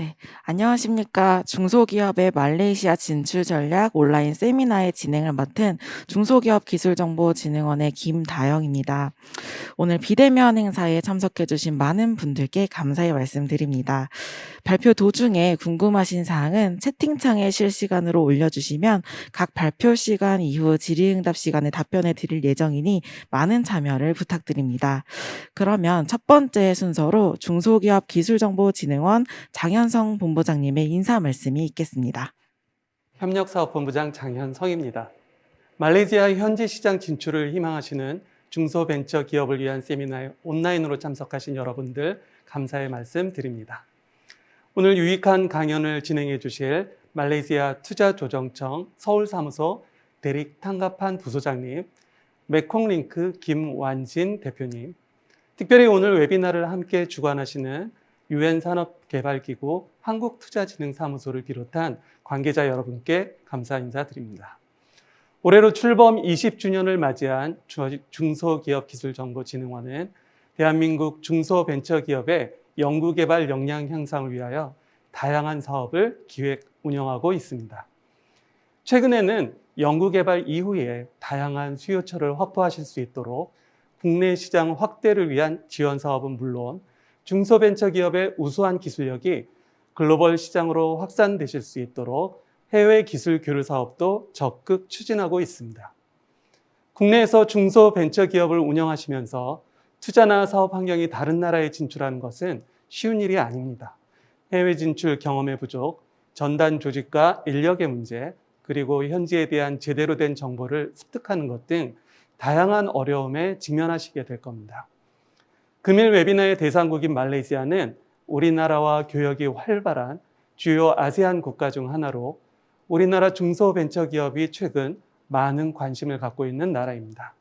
네, 안녕하십니까. 중소기업의 말레이시아 진출 전략 온라인 세미나의 진행을 맡은 중소기업기술정보진흥원의 김다영입니다. 오늘 비대면 행사에 참석해주신 많은 분들께 감사의 말씀드립니다. 발표 도중에 궁금하신 사항은 채팅창에 실시간으로 올려주시면 각 발표 시간 이후 질의응답 시간에 답변해 드릴 예정이니 많은 참여를 부탁드립니다. 그러면 첫 번째 순서로 중소기업기술정보진흥원 장현성 본부장님의 인사 말씀이 있겠습니다. 협력사업본부장 장현성입니다. 말레이시아 현지 시장 진출을 희망하시는 중소벤처기업을 위한 세미나에 온라인으로 참석하신 여러분들 감사의 말씀 드립니다. 오늘 유익한 강연을 진행해 주실 말레이시아 투자조정청 서울사무소 데릭 탕가판 부소장님, 메콩링크 김완진 대표님, 특별히 오늘 웨비나를 함께 주관하시는 유엔산업개발기구 한국투자진흥사무소를 비롯한 관계자 여러분께 감사 인사드립니다. 올해로 출범 20주년을 맞이한 중소기업기술정보진흥원은 대한민국 중소벤처기업의 연구개발 역량 향상을 위하여 다양한 사업을 기획, 운영하고 있습니다. 최근에는 연구개발 이후에 다양한 수요처를 확보하실 수 있도록 국내 시장 확대를 위한 지원 사업은 물론 중소벤처기업의 우수한 기술력이 글로벌 시장으로 확산되실 수 있도록 해외 기술 교류 사업도 적극 추진하고 있습니다. 국내에서 중소벤처기업을 운영하시면서 투자나 사업 환경이 다른 나라에 진출하는 것은 쉬운 일이 아닙니다. 해외 진출 경험의 부족, 전단 조직과 인력의 문제, 그리고 현지에 대한 제대로 된 정보를 습득하는 것 등 다양한 어려움에 직면하시게 될 겁니다. 금일 웨비나의 대상국인 말레이시아는 우리나라와 교역이 활발한 주요 아세안 국가 중 하나로 우리나라 중소벤처기업이 최근 많은 관심을 갖고 있는 나라입니다.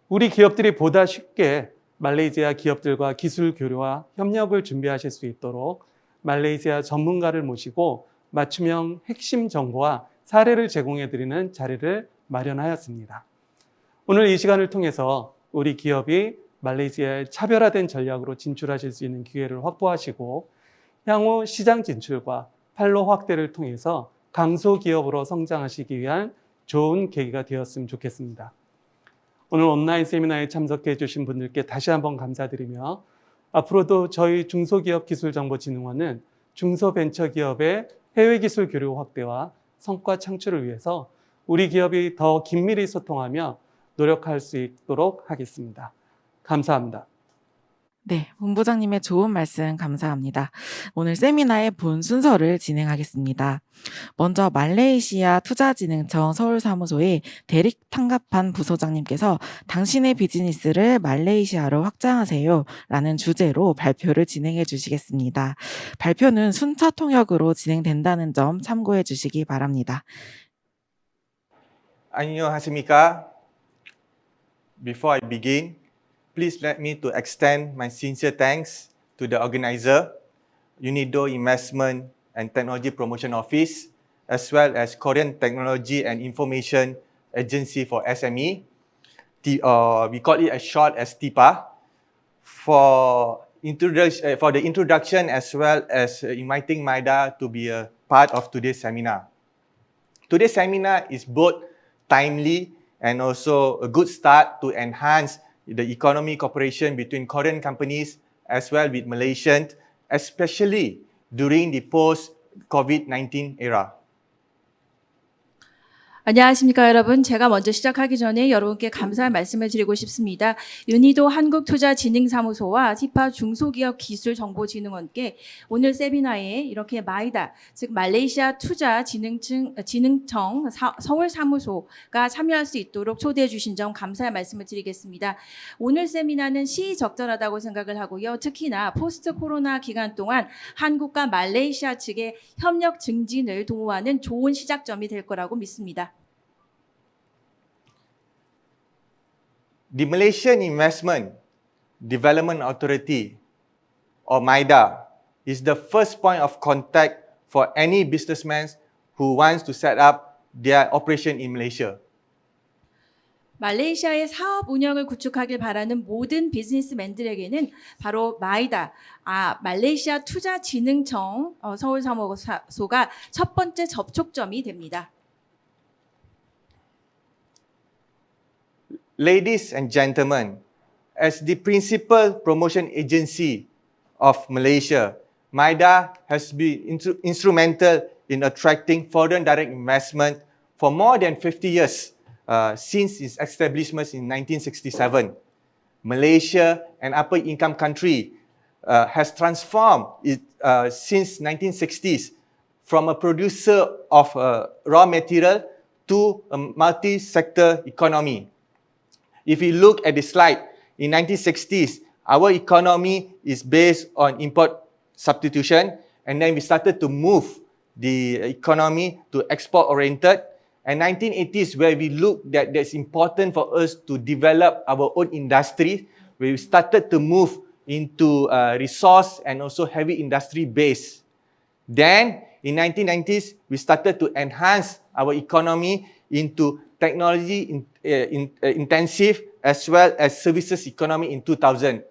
우리 기업들이 보다 쉽게 말레이시아 기업들과 기술 교류와 협력을 준비하실 수 있도록 말레이시아 전문가를 모시고 맞춤형 핵심 정보와 사례를 제공해드리는 자리를 마련하였습니다. 오늘 이 시간을 통해서 우리 기업이 말레이시아의 차별화된 전략으로 진출하실 수 있는 기회를 확보하시고 향후 시장 진출과 판로 확대를 통해서 강소기업으로 성장하시기 위한 좋은 계기가 되었으면 좋겠습니다. 오늘 온라인 세미나에 참석해 주신 분들께 다시 한번 감사드리며 앞으로도 저희 중소기업기술정보진흥원은 중소벤처기업의 해외기술 교류 확대와 성과 창출을 위해서 우리 기업이 더 긴밀히 소통하며 노력할 수 있도록 하겠습니다. 감사합니다. 네, 본부장님의 좋은 말씀 감사합니다. 오늘 세미나의 본 순서를 진행하겠습니다. 먼저 말레이시아 투자진흥청 서울사무소의 데릭 탕가판 부소장님께서 당신의 비즈니스를 말레이시아로 확장하세요 라는 주제로 발표를 진행해 주시겠습니다. 발표는 순차 통역으로 진행된다는 점 참고해 주시기 바랍니다. 안녕하십니까? Before I begin, please let me to extend my sincere thanks to the organizer, UNIDO Investment and Technology Promotion Office, as well as Korean Technology and Information Agency for SME. We call it as short as TIPA, for the introduction as well as inviting MIDA to be a part of today's seminar. Today's seminar is both timely and also a good start to enhance the economic cooperation between Korean companies as well with Malaysians, especially during the post-COVID-19 era. 안녕하십니까 여러분. 제가 먼저 시작하기 전에 여러분께 감사의 말씀을 드리고 싶습니다. 유니도 한국투자진흥사무소와 티파 중소기업기술정보진흥원께 오늘 세미나에 이렇게 마이다, 즉 말레이시아 투자진흥청 서울사무소가 참여할 수 있도록 초대해 주신 점 감사의 말씀을 드리겠습니다. 오늘 세미나는 시적절하다고 생각을 하고요. 특히나 포스트 코로나 기간 동안 한국과 말레이시아 측의 협력 증진을 도모하는 좋은 시작점이 될 거라고 믿습니다. The Malaysian Investment Development Authority, or MIDA, is the first point of contact for any businessman who wants to set up their operation in Malaysia. 말레이시아의 사업 운영을 구축하길 바라는 모든 비즈니스맨들에게는 바로 마이다, 말레이시아 투자진흥청 서울사무소가 첫 번째 접촉점이 됩니다. Ladies and gentlemen, as the principal promotion agency of Malaysia, MIDA has been instrumental in attracting foreign direct investment for more than 50 years since its establishment in 1967. Malaysia, an upper income country, has transformed since 1960s from a producer of raw material to a multi-sector economy. If you look at the slide, in 1960s, our economy is based on import substitution, and then we started to move the economy to export-oriented. And 1980s, where we looked that it's important for us to develop our own industry, where we started to move into resource and also heavy industry base. Then, in 1990s, we started to enhance our economy into technology intensive as well as services economy in 2000.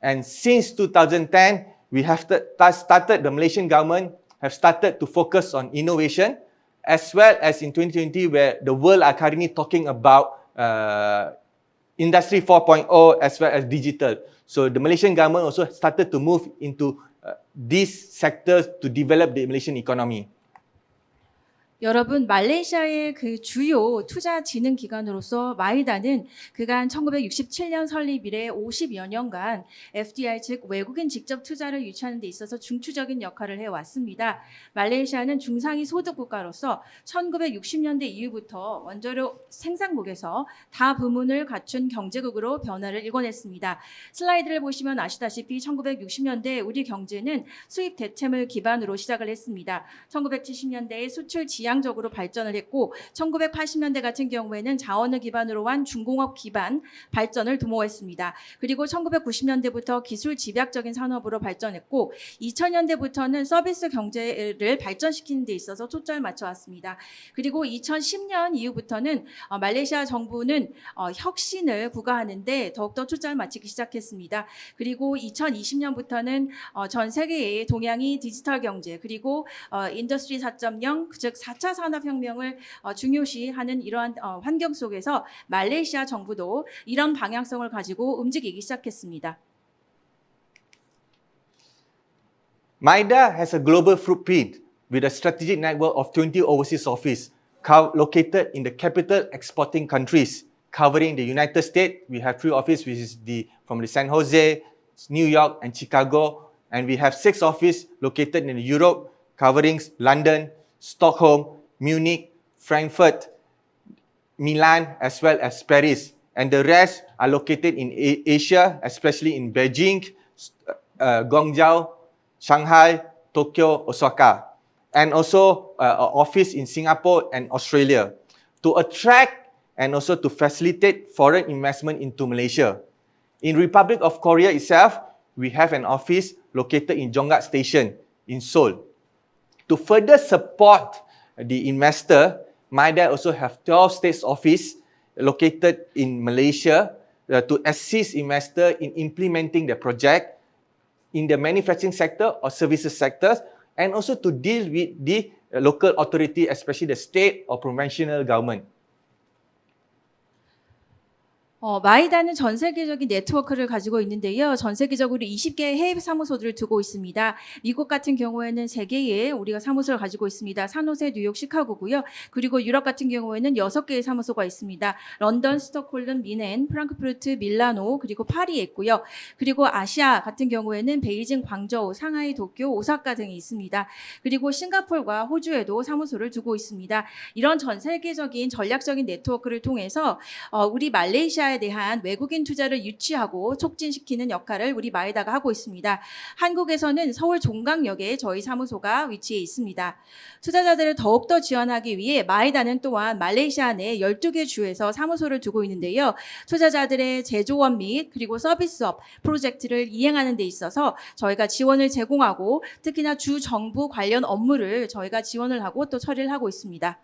And since 2010, we have started, the Malaysian government have started to focus on innovation, as well as in 2020, where the world are currently talking about Industry 4.0 as well as digital. So the Malaysian government also started to move into these sectors to develop the Malaysian economy. 여러분, 말레이시아의 그 주요 투자 진흥 기관으로서 마이다는 그간 1967년 설립 이래 50여 년간 FDI 즉 외국인 직접 투자를 유치하는 데 있어서 중추적인 역할을 해왔습니다. 말레이시아는 중상위 소득 국가로서 1960년대 이후부터 원자료 생산국에서 다 부문을 갖춘 경제국으로 변화를 일궈냈습니다. 슬라이드를 보시면 아시다시피 1960년대 우리 경제는 수입 대체물 기반으로 시작을 했습니다. 1970년대에 수출 지향적으로 발전을 했고 1980년대 같은 경우에는 자원을 기반으로 한 중공업 기반 발전을 도모했습니다. 그리고 1990년대부터 기술 집약적인 산업으로 발전했고 2000년대부터는 서비스 경제를 발전시키는 데 있어서 초점을 맞춰왔습니다. 그리고 2010년 이후부터는 말레이시아 정부는 혁신을 부과하는데 더욱더 초점을 맞추기 시작했습니다. 그리고 2020년부터는 전 세계의 동향이 디지털 경제 그리고 인더스트리 4.0 즉 4차 산업혁명을 중요시하는 이러한 환경 속에서 말레이시아 정부도 이런 방향성을 가지고 움직이기 시작했습니다. MIDA has a global footprint with a strategic network of 20 overseas offices located in the capital exporting countries, covering the United States. We have 3 offices, which is from the San Jose, New York, and Chicago. And we have 6 offices located in Europe, covering London, Stockholm, Munich, Frankfurt, Milan, as well as Paris. And the rest are located in Asia, especially in Beijing, Guangzhou, Shanghai, Tokyo, Osaka. And also an office in Singapore and Australia to attract and also to facilitate foreign investment into Malaysia. In Republic of Korea itself, we have an office located in Jonggat Station in Seoul. To further support the investor, MIDA also have 12 states office located in Malaysia to assist investor in implementing the project in the manufacturing sector or services sectors, and also to deal with the local authority, especially the state or provincial government. 마이다는 전 세계적인 네트워크를 가지고 있는데요. 전 세계적으로 20개의 해외 사무소들을 두고 있습니다. 미국 같은 경우에는 3개의 우리가 사무소를 가지고 있습니다. 산호세, 뉴욕, 시카고고요. 그리고 유럽 같은 경우에는 6개의 사무소가 있습니다. 런던, 스톡홀름, 미넨, 프랑크푸르트, 밀라노, 그리고 파리에 있고요. 그리고 아시아 같은 경우에는 베이징, 광저우, 상하이, 도쿄, 오사카 등이 있습니다. 그리고 싱가포르와 호주에도 사무소를 두고 있습니다. 이런 전 세계적인 전략적인 네트워크를 통해서 우리 말레이시아에 대한 외국인 투자를 유치하고 촉진시키는 역할을 우리 마이다가 하고 있습니다. 한국에서는 서울 종강역에 저희 사무소가 위치해 있습니다. 투자자들을 더욱더 지원하기 위해 마이다는 또한 말레이시아 내 12개 주에서 사무소를 두고 있는데요. 투자자들의 제조업 및 그리고 서비스업 프로젝트를 이행하는 데 있어서 저희가 지원을 제공하고 특히나 주 정부 관련 업무를 저희가 지원을 하고 또 처리를 하고 있습니다.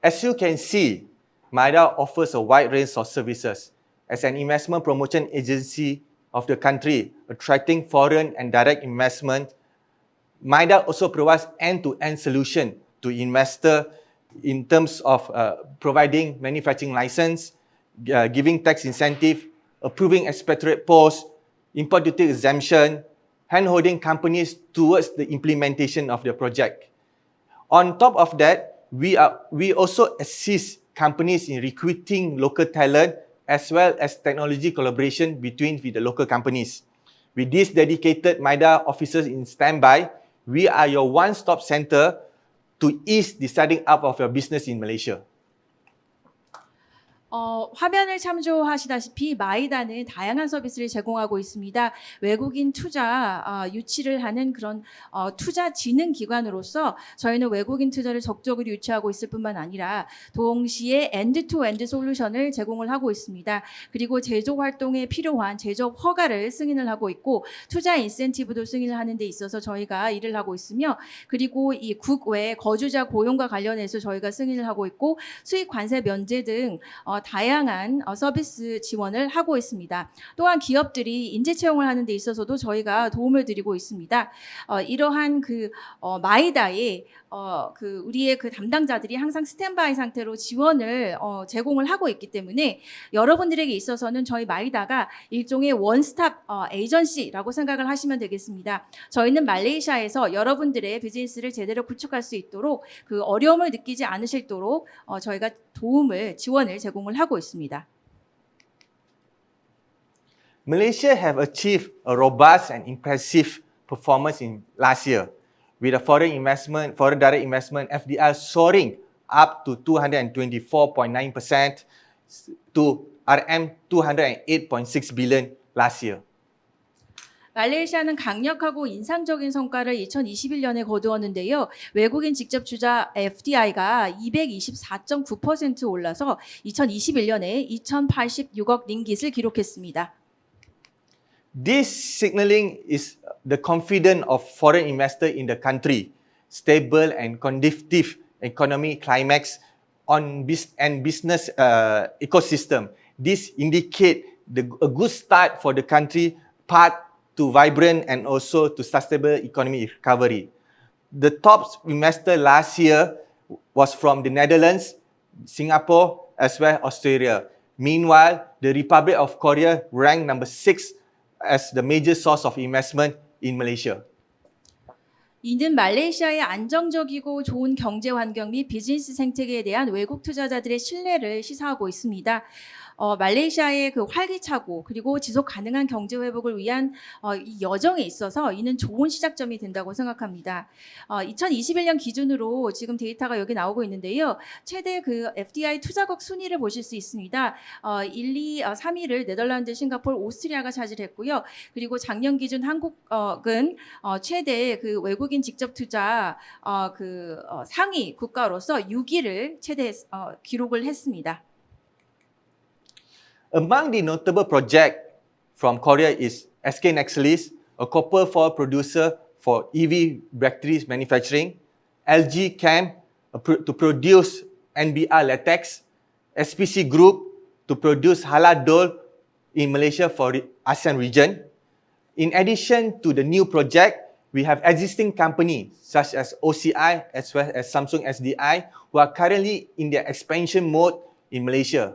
As you can see, MIDA offers a wide range of services. As an investment promotion agency of the country, attracting foreign and direct investment, MIDA also provides end-to-end solution to investor in terms of providing manufacturing license, giving tax incentive, approving expatriate posts, import duty exemption, hand-holding companies towards the implementation of the project. On top of that, we also assist companies in recruiting local talent as well as technology collaboration between the local companies. With these dedicated MIDA officers in standby, we are your one-stop center to ease the starting up of your business in Malaysia. 화면을 참조하시다시피 마이다는 다양한 서비스를 제공하고 있습니다. 외국인 투자 유치를 하는 그런 투자 진흥 기관으로서 저희는 외국인 투자를 적극적으로 유치하고 있을 뿐만 아니라 동시에 엔드-투-엔드 솔루션을 제공을 하고 있습니다. 그리고 제조 활동에 필요한 제조업 허가를 승인을 하고 있고 투자 인센티브도 승인을 하는 데 있어서 저희가 일을 하고 있으며 그리고 이 국외 거주자 고용과 관련해서 저희가 승인을 하고 있고 수익 관세 면제 등 다양한 서비스 지원을 하고 있습니다. 또한 기업들이 인재 채용을 하는 데 있어서도 저희가 도움을 드리고 있습니다. 이러한 마이다의 우리의 담당자들이 항상 스탠바이 상태로 지원을 제공을 하고 있기 때문에 여러분들에게 있어서는 저희 마이다가 일종의 원스톱 에이전시라고 생각을 하시면 되겠습니다. 저희는 말레이시아에서 여러분들의 비즈니스를 제대로 구축할 수 있도록 그 어려움을 느끼지 않으시도록 저희가 지원을 제공을 하고 있습니다. Malaysia have achieved a robust and impressive performance in last year, with a foreign direct investment (FDI) soaring up to 224.9% to RM 208.6 billion last year. 말레이시아는 강력하고 인상적인 성과를 2021년에 거두었는데요. 외국인 직접 투자 FDI가 224.9% 올라서 2021년에 2,086억 링깃을 기록했습니다. This signaling is the confidence of foreign investors in the country, stable and conducive economic climax and business ecosystem. This indicates a good start for the country path to vibrant and also to sustainable economic recovery. The top investor last year was from the Netherlands, Singapore, as well as Australia. Meanwhile, the Republic of Korea ranked number 6 as the major source of investment in Malaysia. 이는 말레이시아의 안정적이고 좋은 경제 환경 및 비즈니스 생태계에 대한 외국 투자자들의 신뢰를 시사하고 있습니다. 말레이시아의 활기차고 그리고 지속 가능한 경제 회복을 위한 이 여정에 있어서 이는 좋은 시작점이 된다고 생각합니다. 2021년 기준으로 지금 데이터가 여기 나오고 있는데요. 최대 FDI 투자국 순위를 보실 수 있습니다. 1, 2, 3위를 네덜란드, 싱가포르, 오스트리아가 차지했고요. 그리고 작년 기준 한국은 최대 외국인 직접 투자 상위 국가로서 6위를 기록을 했습니다. Among the notable projects from Korea is SK Nexalis, a copper foil producer for EV batteries manufacturing, LG Chem to produce NBR latex, SPC Group to produce halal dough in Malaysia for the ASEAN region. In addition to the new project, we have existing companies such as OCI as well as Samsung SDI who are currently in their expansion mode in Malaysia.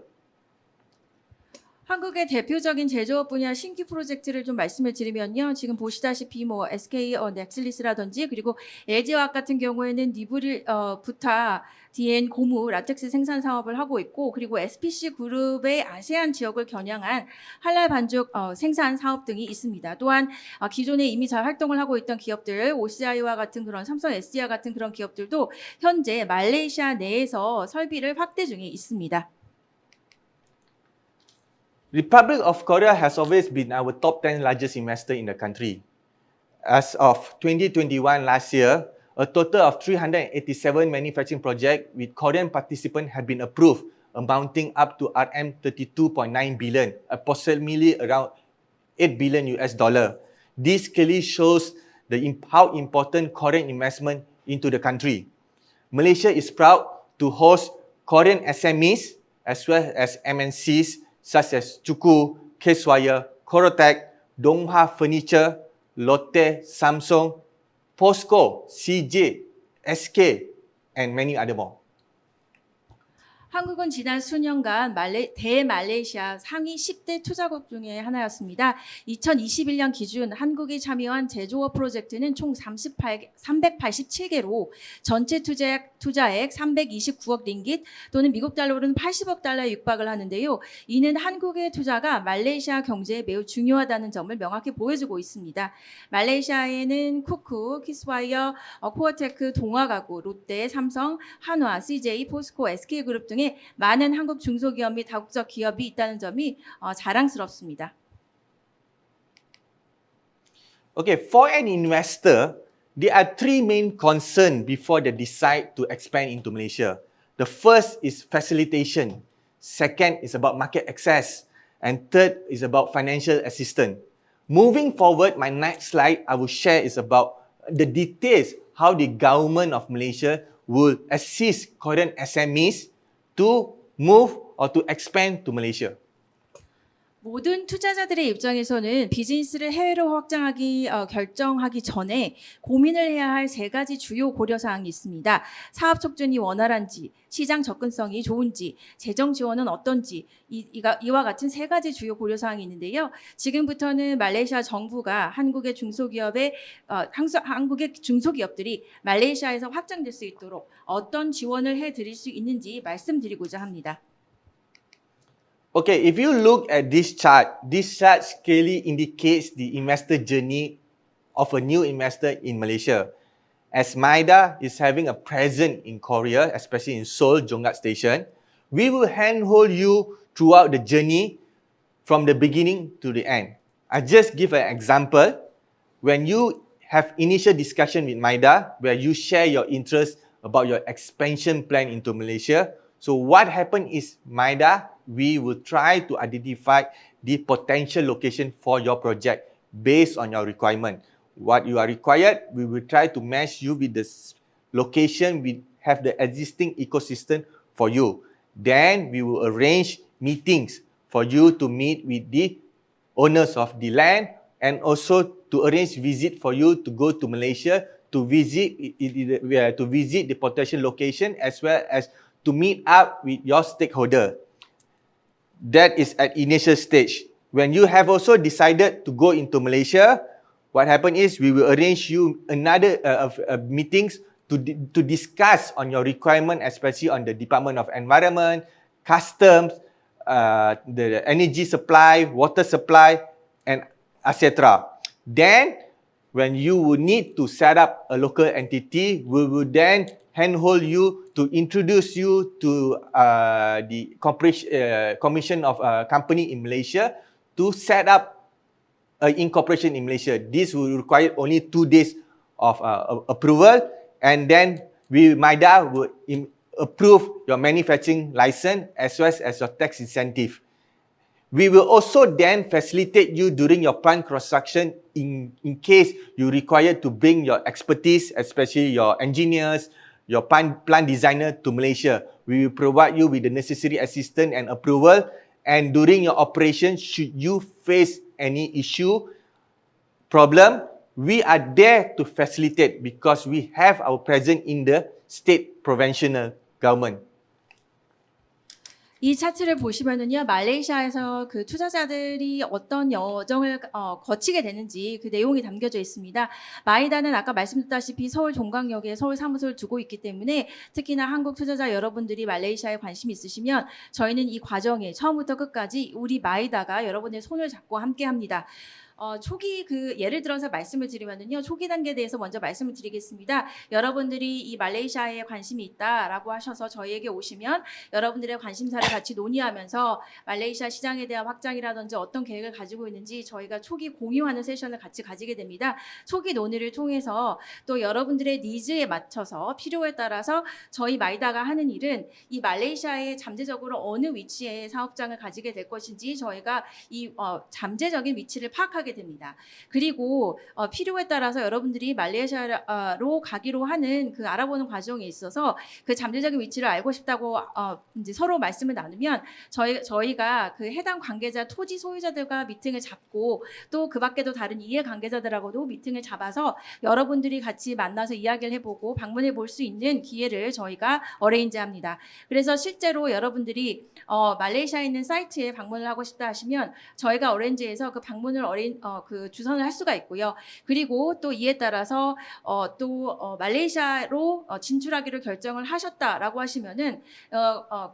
한국의 대표적인 제조업 분야 신규 프로젝트를 좀 말씀을 드리면요. 지금 보시다시피 SK 넥슬리스라든지 그리고 LG화학 같은 경우에는 니브릴 부타 DN 고무 라텍스 생산 사업을 하고 있고 그리고 SPC 그룹의 아세안 지역을 겨냥한 할랄 반죽 생산 사업 등이 있습니다. 또한 기존에 이미 잘 활동을 하고 있던 기업들 OCI와 같은 그런 삼성 SDI 같은 그런 기업들도 현재 말레이시아 내에서 설비를 확대 중에 있습니다. Republic of Korea has always been our top 10 largest investor in the country. As of 2021 last year, a total of 387 manufacturing projects with Korean participants have been approved, amounting up to RM 32.9 billion, approximately around $8 billion. This clearly shows how important Korean investment into the country. Malaysia is proud to host Korean SMEs as well as MNCs such as Juku, Keswire, Corotech, Donghua Furniture, Lotte, Samsung, POSCO, CJ, SK, and many other more. 한국은 지난 수년간 대말레이시아 상위 10대 투자국 중에 하나였습니다. 2021년 기준 한국이 참여한 제조업 프로젝트는 총 387개로 전체 투자액 329억 링깃 또는 미국 달러로는 80억 달러에 육박을 하는데요. 이는 한국의 투자가 말레이시아 경제에 매우 중요하다는 점을 명확히 보여주고 있습니다. 말레이시아에는 쿠쿠, 키스와이어, 코어테크, 동아가구, 롯데, 삼성, 한화, CJ, 포스코, SK그룹 등 많은 한국 중소기업 및 다국적 기업이 있다는 점이 자랑스럽습니다. Okay, for an investor, there are three main concerns before they decide to expand into Malaysia. The first is facilitation. Second is about market access. And third is about financial assistance. Moving forward, my next slide I will share is about the details how the government of Malaysia will assist Korean SMEs to move or to expand to Malaysia. 모든 투자자들의 입장에서는 비즈니스를 해외로 결정하기 전에 고민을 해야 할 세 가지 주요 고려사항이 있습니다. 사업 촉진이 원활한지, 시장 접근성이 좋은지, 재정 지원은 어떤지 이와 같은 세 가지 주요 고려사항이 있는데요. 지금부터는 말레이시아 정부가 한국의 중소기업들이 말레이시아에서 확장될 수 있도록 어떤 지원을 해드릴 수 있는지 말씀드리고자 합니다. Okay, if you look at this chart clearly indicates the investor journey of a new investor in Malaysia. As Maida is having a presence in Korea, especially in Seoul, Jonggat Station, we will handhold you throughout the journey from the beginning to the end. I just give an example. When you have initial discussion with Maida, where you share your interest about your expansion plan into Malaysia, so what happened is Maida, we will try to identify the potential location for your project based on your requirement. What you are required, we will try to match you with the location we have the existing ecosystem for you. Then we will arrange meetings for you to meet with the owners of the land and also to arrange visit for you to go to Malaysia to visit the potential location as well as to meet up with your stakeholder. That is at initial stage. When you have also decided to go into Malaysia, what happen is we will arrange you another meetings to discuss on your requirement, especially on the Department of Environment, Customs, the energy supply, water supply, and etc. Then, when you will need to set up a local entity, we will then handhold you to introduce you to the Commission of Company in Malaysia to set up incorporation in Malaysia. This will require only 2 days of approval, and then Maida will approve your manufacturing license as well as your tax incentive. We will also then facilitate you during your plant construction in case you require to bring your expertise, especially your engineers, your plant designer to Malaysia. We will provide you with the necessary assistance and approval. And during your operation, should you face any issue, problem, we are there to facilitate because we have our presence in the state provincial government. 이 차트를 보시면은요, 말레이시아에서 그 투자자들이 어떤 여정을 거치게 되는지 그 내용이 담겨져 있습니다. 마이다는 아까 말씀드렸다시피 서울 종강역에 서울 사무소를 두고 있기 때문에 특히나 한국 투자자 여러분들이 말레이시아에 관심이 있으시면 저희는 이 과정에 처음부터 끝까지 우리 마이다가 여러분의 손을 잡고 함께합니다. 초기 예를 들어서 말씀을 드리면은요, 초기 단계에 대해서 먼저 말씀을 드리겠습니다. 여러분들이 이 말레이시아에 관심이 있다라고 하셔서 저희에게 오시면 여러분들의 관심사를 같이 논의하면서 말레이시아 시장에 대한 확장이라든지 어떤 계획을 가지고 있는지 저희가 초기 공유하는 세션을 같이 가지게 됩니다. 초기 논의를 통해서 또 여러분들의 니즈에 맞춰서 필요에 따라서 저희 마이다가 하는 일은 이 말레이시아에 잠재적으로 어느 위치에 사업장을 가지게 될 것인지 저희가 이 잠재적인 위치를 파악하게 하게 됩니다. 그리고 필요에 따라서 여러분들이 말레이시아로 가기로 하는 그 알아보는 과정에 있어서 그 잠재적인 위치를 알고 싶다고 이제 서로 말씀을 나누면 저희가 그 해당 관계자 토지 소유자들과 미팅을 잡고 또 그 밖에도 다른 이해 관계자들하고도 미팅을 잡아서 여러분들이 같이 만나서 이야기를 해보고 방문해 볼 수 있는 기회를 저희가 어레인지합니다. 그래서 실제로 여러분들이 말레이시아에 있는 사이트에 방문을 하고 싶다 하시면 저희가 어레인지에서 그 방문을 그 주선을 할 수가 있고요. 그리고 또 이에 따라서 또 말레이시아로 진출하기로 결정을 하셨다라고 하시면은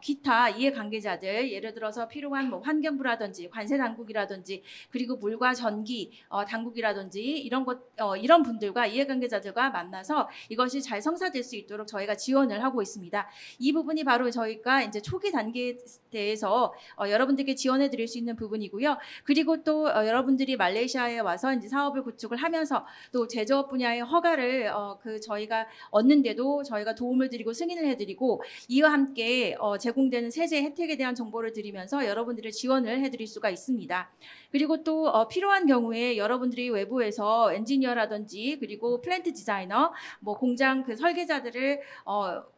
기타 이해 관계자들 예를 들어서 필요한 뭐 환경부라든지 관세 당국이라든지 그리고 물과 전기 당국이라든지 이런 분들과 이해 관계자들과 만나서 이것이 잘 성사될 수 있도록 저희가 지원을 하고 있습니다. 이 부분이 바로 저희가 이제 초기 단계에 대해서 여러분들께 지원해 드릴 수 있는 부분이고요. 그리고 또 여러분들이 말레이시아에 와서 이제 사업을 구축을 하면서 또 제조업 분야의 허가를 저희가 얻는데도 저희가 도움을 드리고 승인을 해드리고 이와 함께 제공되는 세제 혜택에 대한 정보를 드리면서 여러분들을 지원을 해드릴 수가 있습니다. 그리고 또 필요한 경우에 여러분들이 외부에서 엔지니어라든지 그리고 플랜트 디자이너, 뭐 공장 그 설계자들을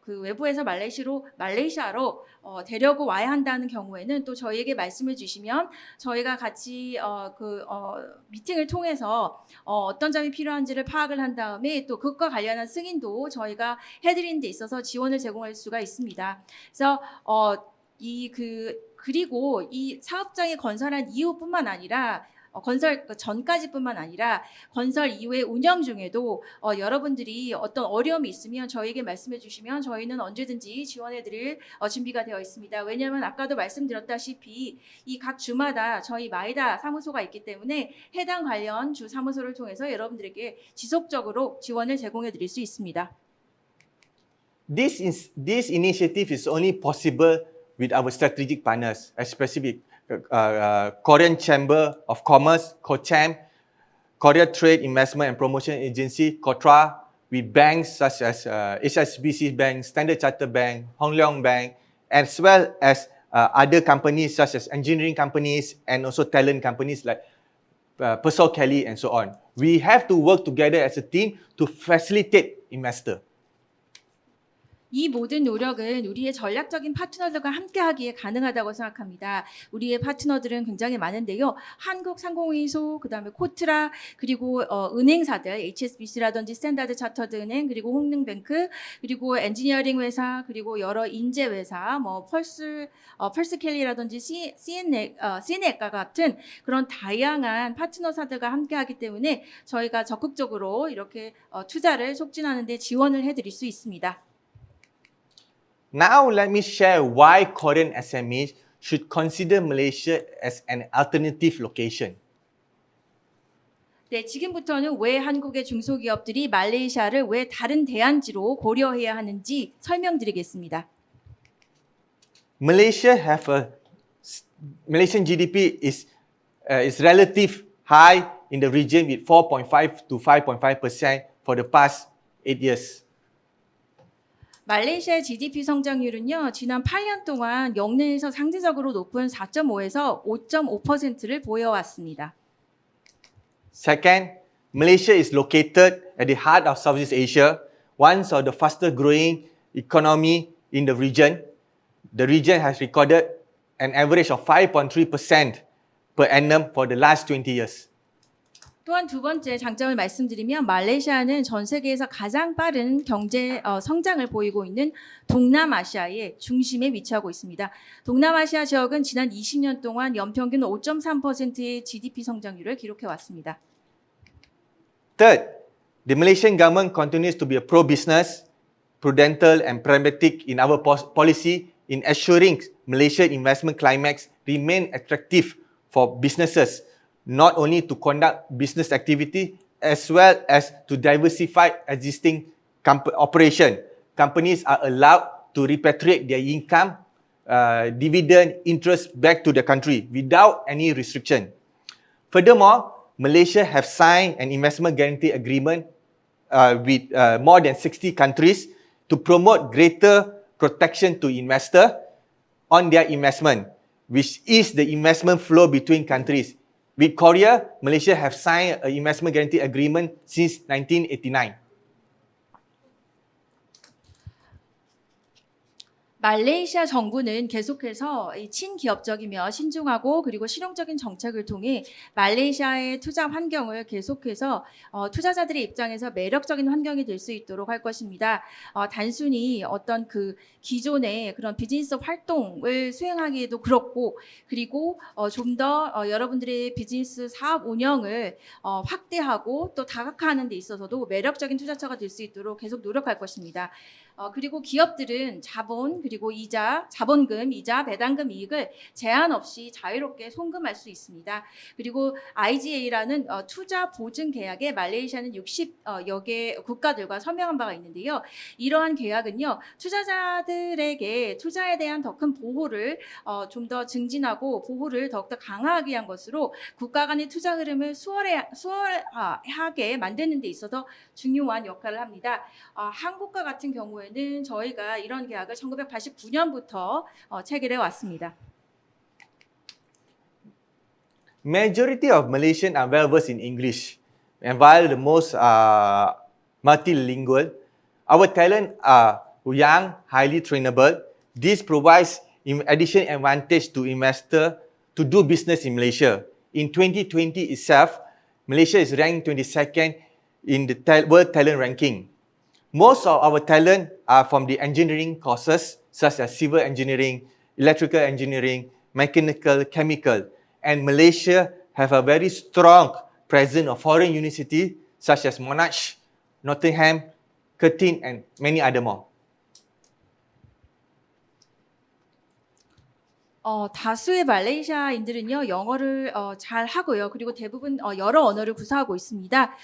그 외부에서 말레이시아로 데려고 와야 한다는 경우에는 또 저희에게 말씀을 주시면 저희가 같이 미팅을 통해서 어떤 점이 필요한지를 파악을 한 다음에 또 그것과 관련한 승인도 저희가 해드리는 데 있어서 지원을 제공할 수가 있습니다. 그래서 그리고 이 사업장이 건설한 이후뿐만 아니라 건설 전까지뿐만 아니라 건설 이후의 운영 중에도 여러분들이 어떤 어려움이 있으면 저희에게 말씀해 주시면 저희는 언제든지 지원해 드릴 준비가 되어 있습니다. 왜냐하면 아까도 말씀드렸다시피 이 각 주마다 저희 마이다 사무소가 있기 때문에 해당 관련 주 사무소를 통해서 여러분들에게 지속적으로 지원을 제공해 드릴 수 있습니다. This initiative is only possible with our strategic partners, especially Korean Chamber of Commerce, KOCHAM, Korea Trade Investment and Promotion Agency, KOTRA, with banks such as HSBC Bank, Standard Chartered Bank, Hong Leong Bank, as well as other companies such as engineering companies and also talent companies like Persol Kelly and so on. We have to work together as a team to facilitate investor. 이 모든 노력은 우리의 전략적인 파트너들과 함께하기에 가능하다고 생각합니다. 우리의 파트너들은 굉장히 많은데요. 한국상공회의소, 그다음에 코트라, 그리고 은행사들, HSBC라든지 스탠다드 차터드 은행, 그리고 홍능뱅크, 그리고 엔지니어링 회사, 그리고 여러 인재 회사, 뭐 펄스켈리라든지 CNE과 같은 그런 다양한 파트너사들과 함께하기 때문에 저희가 적극적으로 이렇게 투자를 촉진하는 데 지원을 해드릴 수 있습니다. Now let me share why Korean SMEs should consider Malaysia as an alternative location. 네, 지금부터는 왜 한국의 중소기업들이 말레이시아를 왜 다른 대안지로 고려해야 하는지 설명드리겠습니다. Malaysian GDP is relative high in the region with 4.5 to 5.5% for the past 8 years. 말레이시아의 GDP 성장률은요, 지난 8년 동안 역내에서 상대적으로 높은 4.5에서 5.5%를 보여왔습니다. Second, Malaysia is located at the heart of Southeast Asia, one of the fastest growing economy in the region. The region has recorded an average of 5.3% per annum for the last 20 years. 또한 두 번째 장점을 말씀드리면 말레이시아는 전 세계에서 가장 빠른 경제 성장을 보이고 있는 동남아시아의 중심에 위치하고 있습니다. 동남아시아 지역은 지난 20년 동안 연평균 5.3%의 GDP 성장률을 기록해 왔습니다. Third, the Malaysian government continues to be a pro-business, prudential and pragmatic in our policy in assuring Malaysian investment climates remain attractive for businesses, not only to conduct business activity as well as to diversify existing operation. Companies are allowed to repatriate their income, dividend, interest back to the country without any restriction. Furthermore, Malaysia have signed an investment guarantee agreement with more than 60 countries to promote greater protection to investor on their investment, which is the investment flow between countries. With Korea, Malaysia have signed an investment guarantee agreement since 1989. 말레이시아 정부는 계속해서 이 친기업적이며 신중하고 그리고 실용적인 정책을 통해 말레이시아의 투자 환경을 계속해서 투자자들의 입장에서 매력적인 환경이 될 수 있도록 할 것입니다. 단순히 어떤 그 기존의 그런 비즈니스 활동을 수행하기에도 그렇고 그리고 좀 더 여러분들의 비즈니스 사업 운영을 확대하고 또 다각화하는 데 있어서도 매력적인 투자처가 될 수 있도록 계속 노력할 것입니다. 그리고 기업들은 자본 그리고 이자, 자본금, 이자, 배당금 이익을 제한 없이 자유롭게 송금할 수 있습니다. 그리고 IGA라는 투자 보증 계약에 말레이시아는 60여 개 국가들과 서명한 바가 있는데요. 이러한 계약은요, 투자자들에게 투자에 대한 더 큰 보호를 좀 더 증진하고 보호를 더욱더 강화하기 위한 것으로 국가 간의 투자 흐름을 수월하게 만드는 데 있어서 중요한 역할을 합니다. 한국과 같은 경우에는 저희가 이런 계약을 1989년부터 체결해 왔습니다. Majority of Malaysians are well versed in English, and while the most are multilingual, our talent are young, highly trainable. This provides additional advantage to investors to do business in Malaysia. In 2020 itself, Malaysia is ranked 22nd in the World Talent Ranking. Most of our talent are from the engineering courses such as civil engineering, electrical engineering, mechanical, chemical. And Malaysia have a very strong presence of foreign universities such as Monash, Nottingham, Curtin, and many other more. 다수의 말레이시아인들은요, 영어를 잘 하고요. 그리고 대부분 여러 언어를 구사하고 있습니다.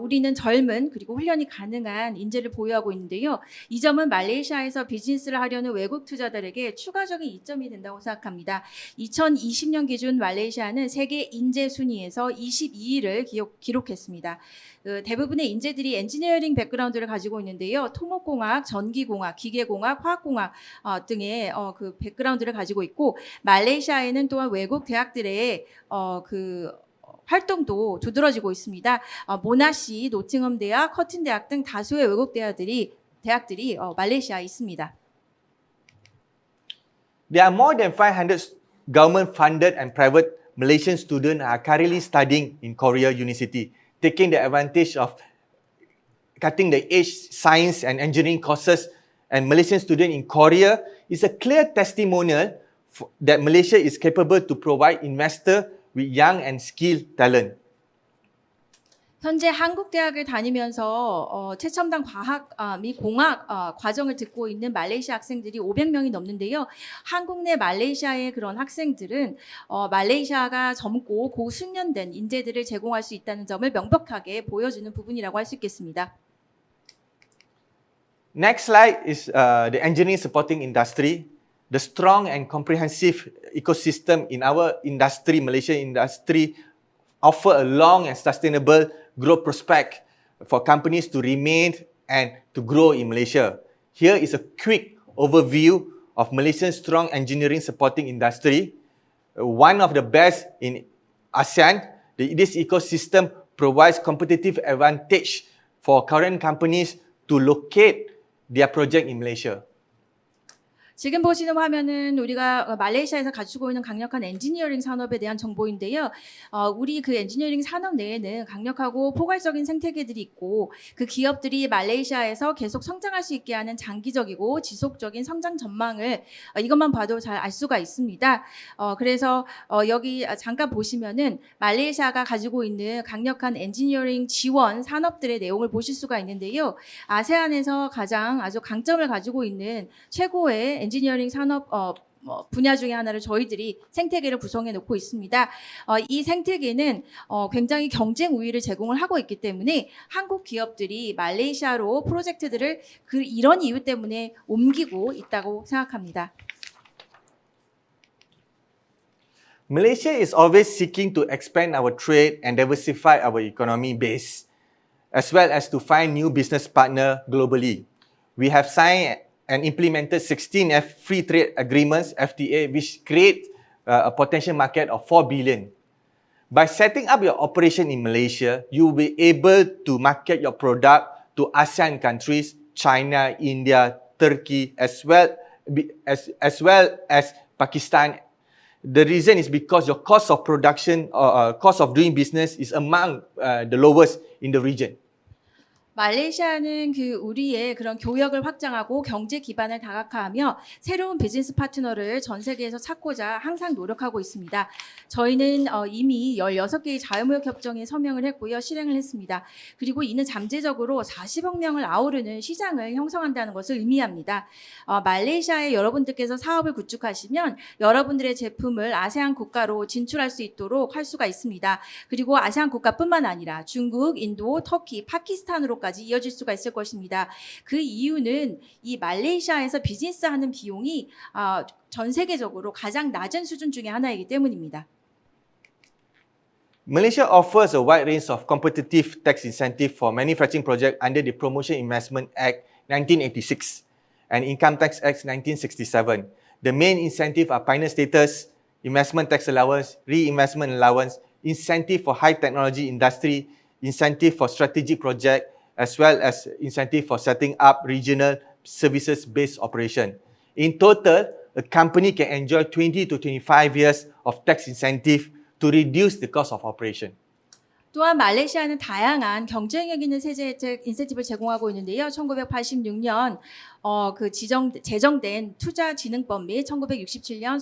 우리는 젊은 그리고 훈련이 가능한 인재를 보유하고 있는데요. 이 점은 말레이시아에서 비즈니스를 하려는 외국 투자자들에게 추가적인 이점이 된다고 생각합니다. 2020년 기준 말레이시아는 세계 인재 순위에서 22위를 기록했습니다. 대부분의 인재들이 엔지니어링 백그라운드를 가지고 있는데요. 토목공학, 전기공학, 기계공학, 화학공학 등의 그 백그라운드를 가지고 있고 말레이시아에는 또한 외국 대학들의 그 활동도 두드러지고 있습니다. 모나시, 노팅엄 대학, 커튼 대학 등 다수의 외국 대학들이 말레이시아에 있습니다. There are more than 500 government-funded and private Malaysian students are currently studying in Korea University, taking the advantage of cutting the edge science and engineering courses. And Malaysian students in Korea is a clear testimonial that Malaysia is capable to provide investors with young and skilled talent. 현재 한국 대학을 다니면서 최첨단 과학 및 공학 과정을 듣고 있는 말레이시아 학생들이 500명이 넘는데요. 한국 내 말레이시아의 그런 학생들은 말레이시아가 젊고 고숙련된 인재들을 제공할 수 있다는 점을 명백하게 보여주는 부분이라고 할 수 있겠습니다. Next slide is the engineering supporting industry. The strong and comprehensive ecosystem in our industry, Malaysian industry, offer a long and sustainable growth prospect for companies to remain and to grow in Malaysia. Here is a quick overview of Malaysia's strong engineering supporting industry. One of the best in ASEAN, this ecosystem provides competitive advantage for current companies to locate their project in Malaysia. 지금 보시는 화면은 우리가 말레이시아에서 가지고 있는 강력한 엔지니어링 산업에 대한 정보인데요. 우리 그 엔지니어링 산업 내에는 강력하고 포괄적인 생태계들이 있고 그 기업들이 말레이시아에서 계속 성장할 수 있게 하는 장기적이고 지속적인 성장 전망을 이것만 봐도 잘 알 수가 있습니다. 그래서 여기 잠깐 보시면은 말레이시아가 가지고 있는 강력한 엔지니어링 지원 산업들의 내용을 보실 수가 있는데요. 아세안에서 가장 아주 강점을 가지고 있는 최고의 엔지니어링 산업 분야 중에 하나를 저희들이 생태계를 구성해 놓고 있습니다. 이 생태계는 굉장히 경쟁 우위를 제공을 하고 있기 때문에 한국 기업들이 말레이시아로 프로젝트들을 이런 이유 때문에 옮기고 있다고 생각합니다. Malaysia is always seeking to expand our trade and diversify our economy base, as well as to find new business partners globally. We have signed and implemented 16 free trade agreements, FTA, which create a potential market of 4 billion. By setting up your operation in Malaysia, you will be able to market your product to ASEAN countries, China, India, Turkey, as well as Pakistan. The reason is because your cost of production or cost of doing business is among the lowest in the region. 말레이시아는 우리의 그런 교역을 확장하고 경제 기반을 다각화하며 새로운 비즈니스 파트너를 전 세계에서 찾고자 항상 노력하고 있습니다. 저희는 이미 16개의 자유무역 협정에 서명을 했고요. 실행을 했습니다. 그리고 이는 잠재적으로 40억 명을 아우르는 시장을 형성한다는 것을 의미합니다. 말레이시아에 여러분들께서 사업을 구축하시면 여러분들의 제품을 아세안 국가로 진출할 수 있도록 할 수가 있습니다. 그리고 아세안 국가뿐만 아니라 중국, 인도, 터키, 파키스탄으로까지 이어질 수가 있을 것입니다. 그 이유는 이 말레이시아에서 비즈니스하는 비용이 전 세계적으로 가장 낮은 수준 중에 하나이기 때문입니다. Malaysia offers a wide range of competitive tax incentive for manufacturing projects under the Promotion Investment Act 1986 and Income Tax Act 1967. The main incentive are pioneer status, investment tax allowance, reinvestment allowance, incentive for high technology industry, incentive for strategic project, as well as incentive for setting up regional services-based operation. In total, a company can enjoy 20 to 25 years of tax incentive to reduce the cost of operation. 또한 말레이시아는 다양한 경쟁력 있는 세제 혜택 인센티브를 제공하고 있는데요. 1986년 제정된 투자진흥법 및 1967년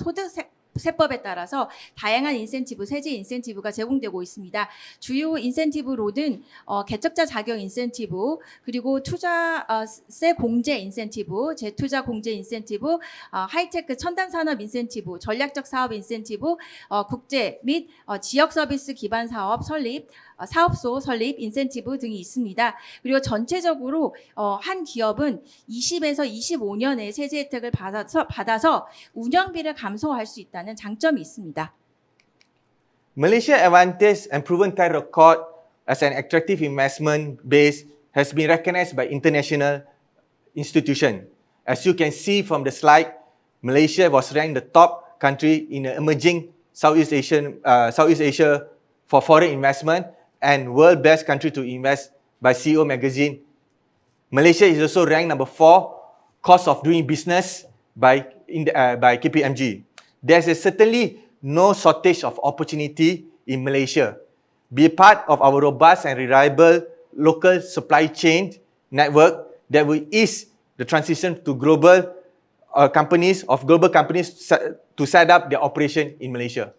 세법에 따라서 다양한 인센티브, 세제 인센티브가 제공되고 있습니다. 주요 인센티브로는 개척자 자격 인센티브, 그리고 투자세 공제 인센티브, 재투자 공제 인센티브, 하이테크 첨단 산업 인센티브, 전략적 사업 인센티브, 국제 및 지역 서비스 기반 사업 설립, 사업소 설립 인센티브 등이 있습니다. 그리고 전체적으로 한 기업은 20에서 25년의 세제 혜택을 받아서 운영비를 감소할 수 있다는 장점이 있습니다. Malaysia's advantage and proven track record as an attractive investment base has been recognized by international institutions. As you can see from the slide, Malaysia was ranked the top country in the emerging Southeast Asia for foreign investment and world best country to invest by CEO magazine. Malaysia is also ranked number 4 cost of doing business by KPMG. There's certainly no shortage of opportunity in Malaysia. Be part of our robust and reliable local supply chain network that will ease the transition to global companies to set up their operation in Malaysia.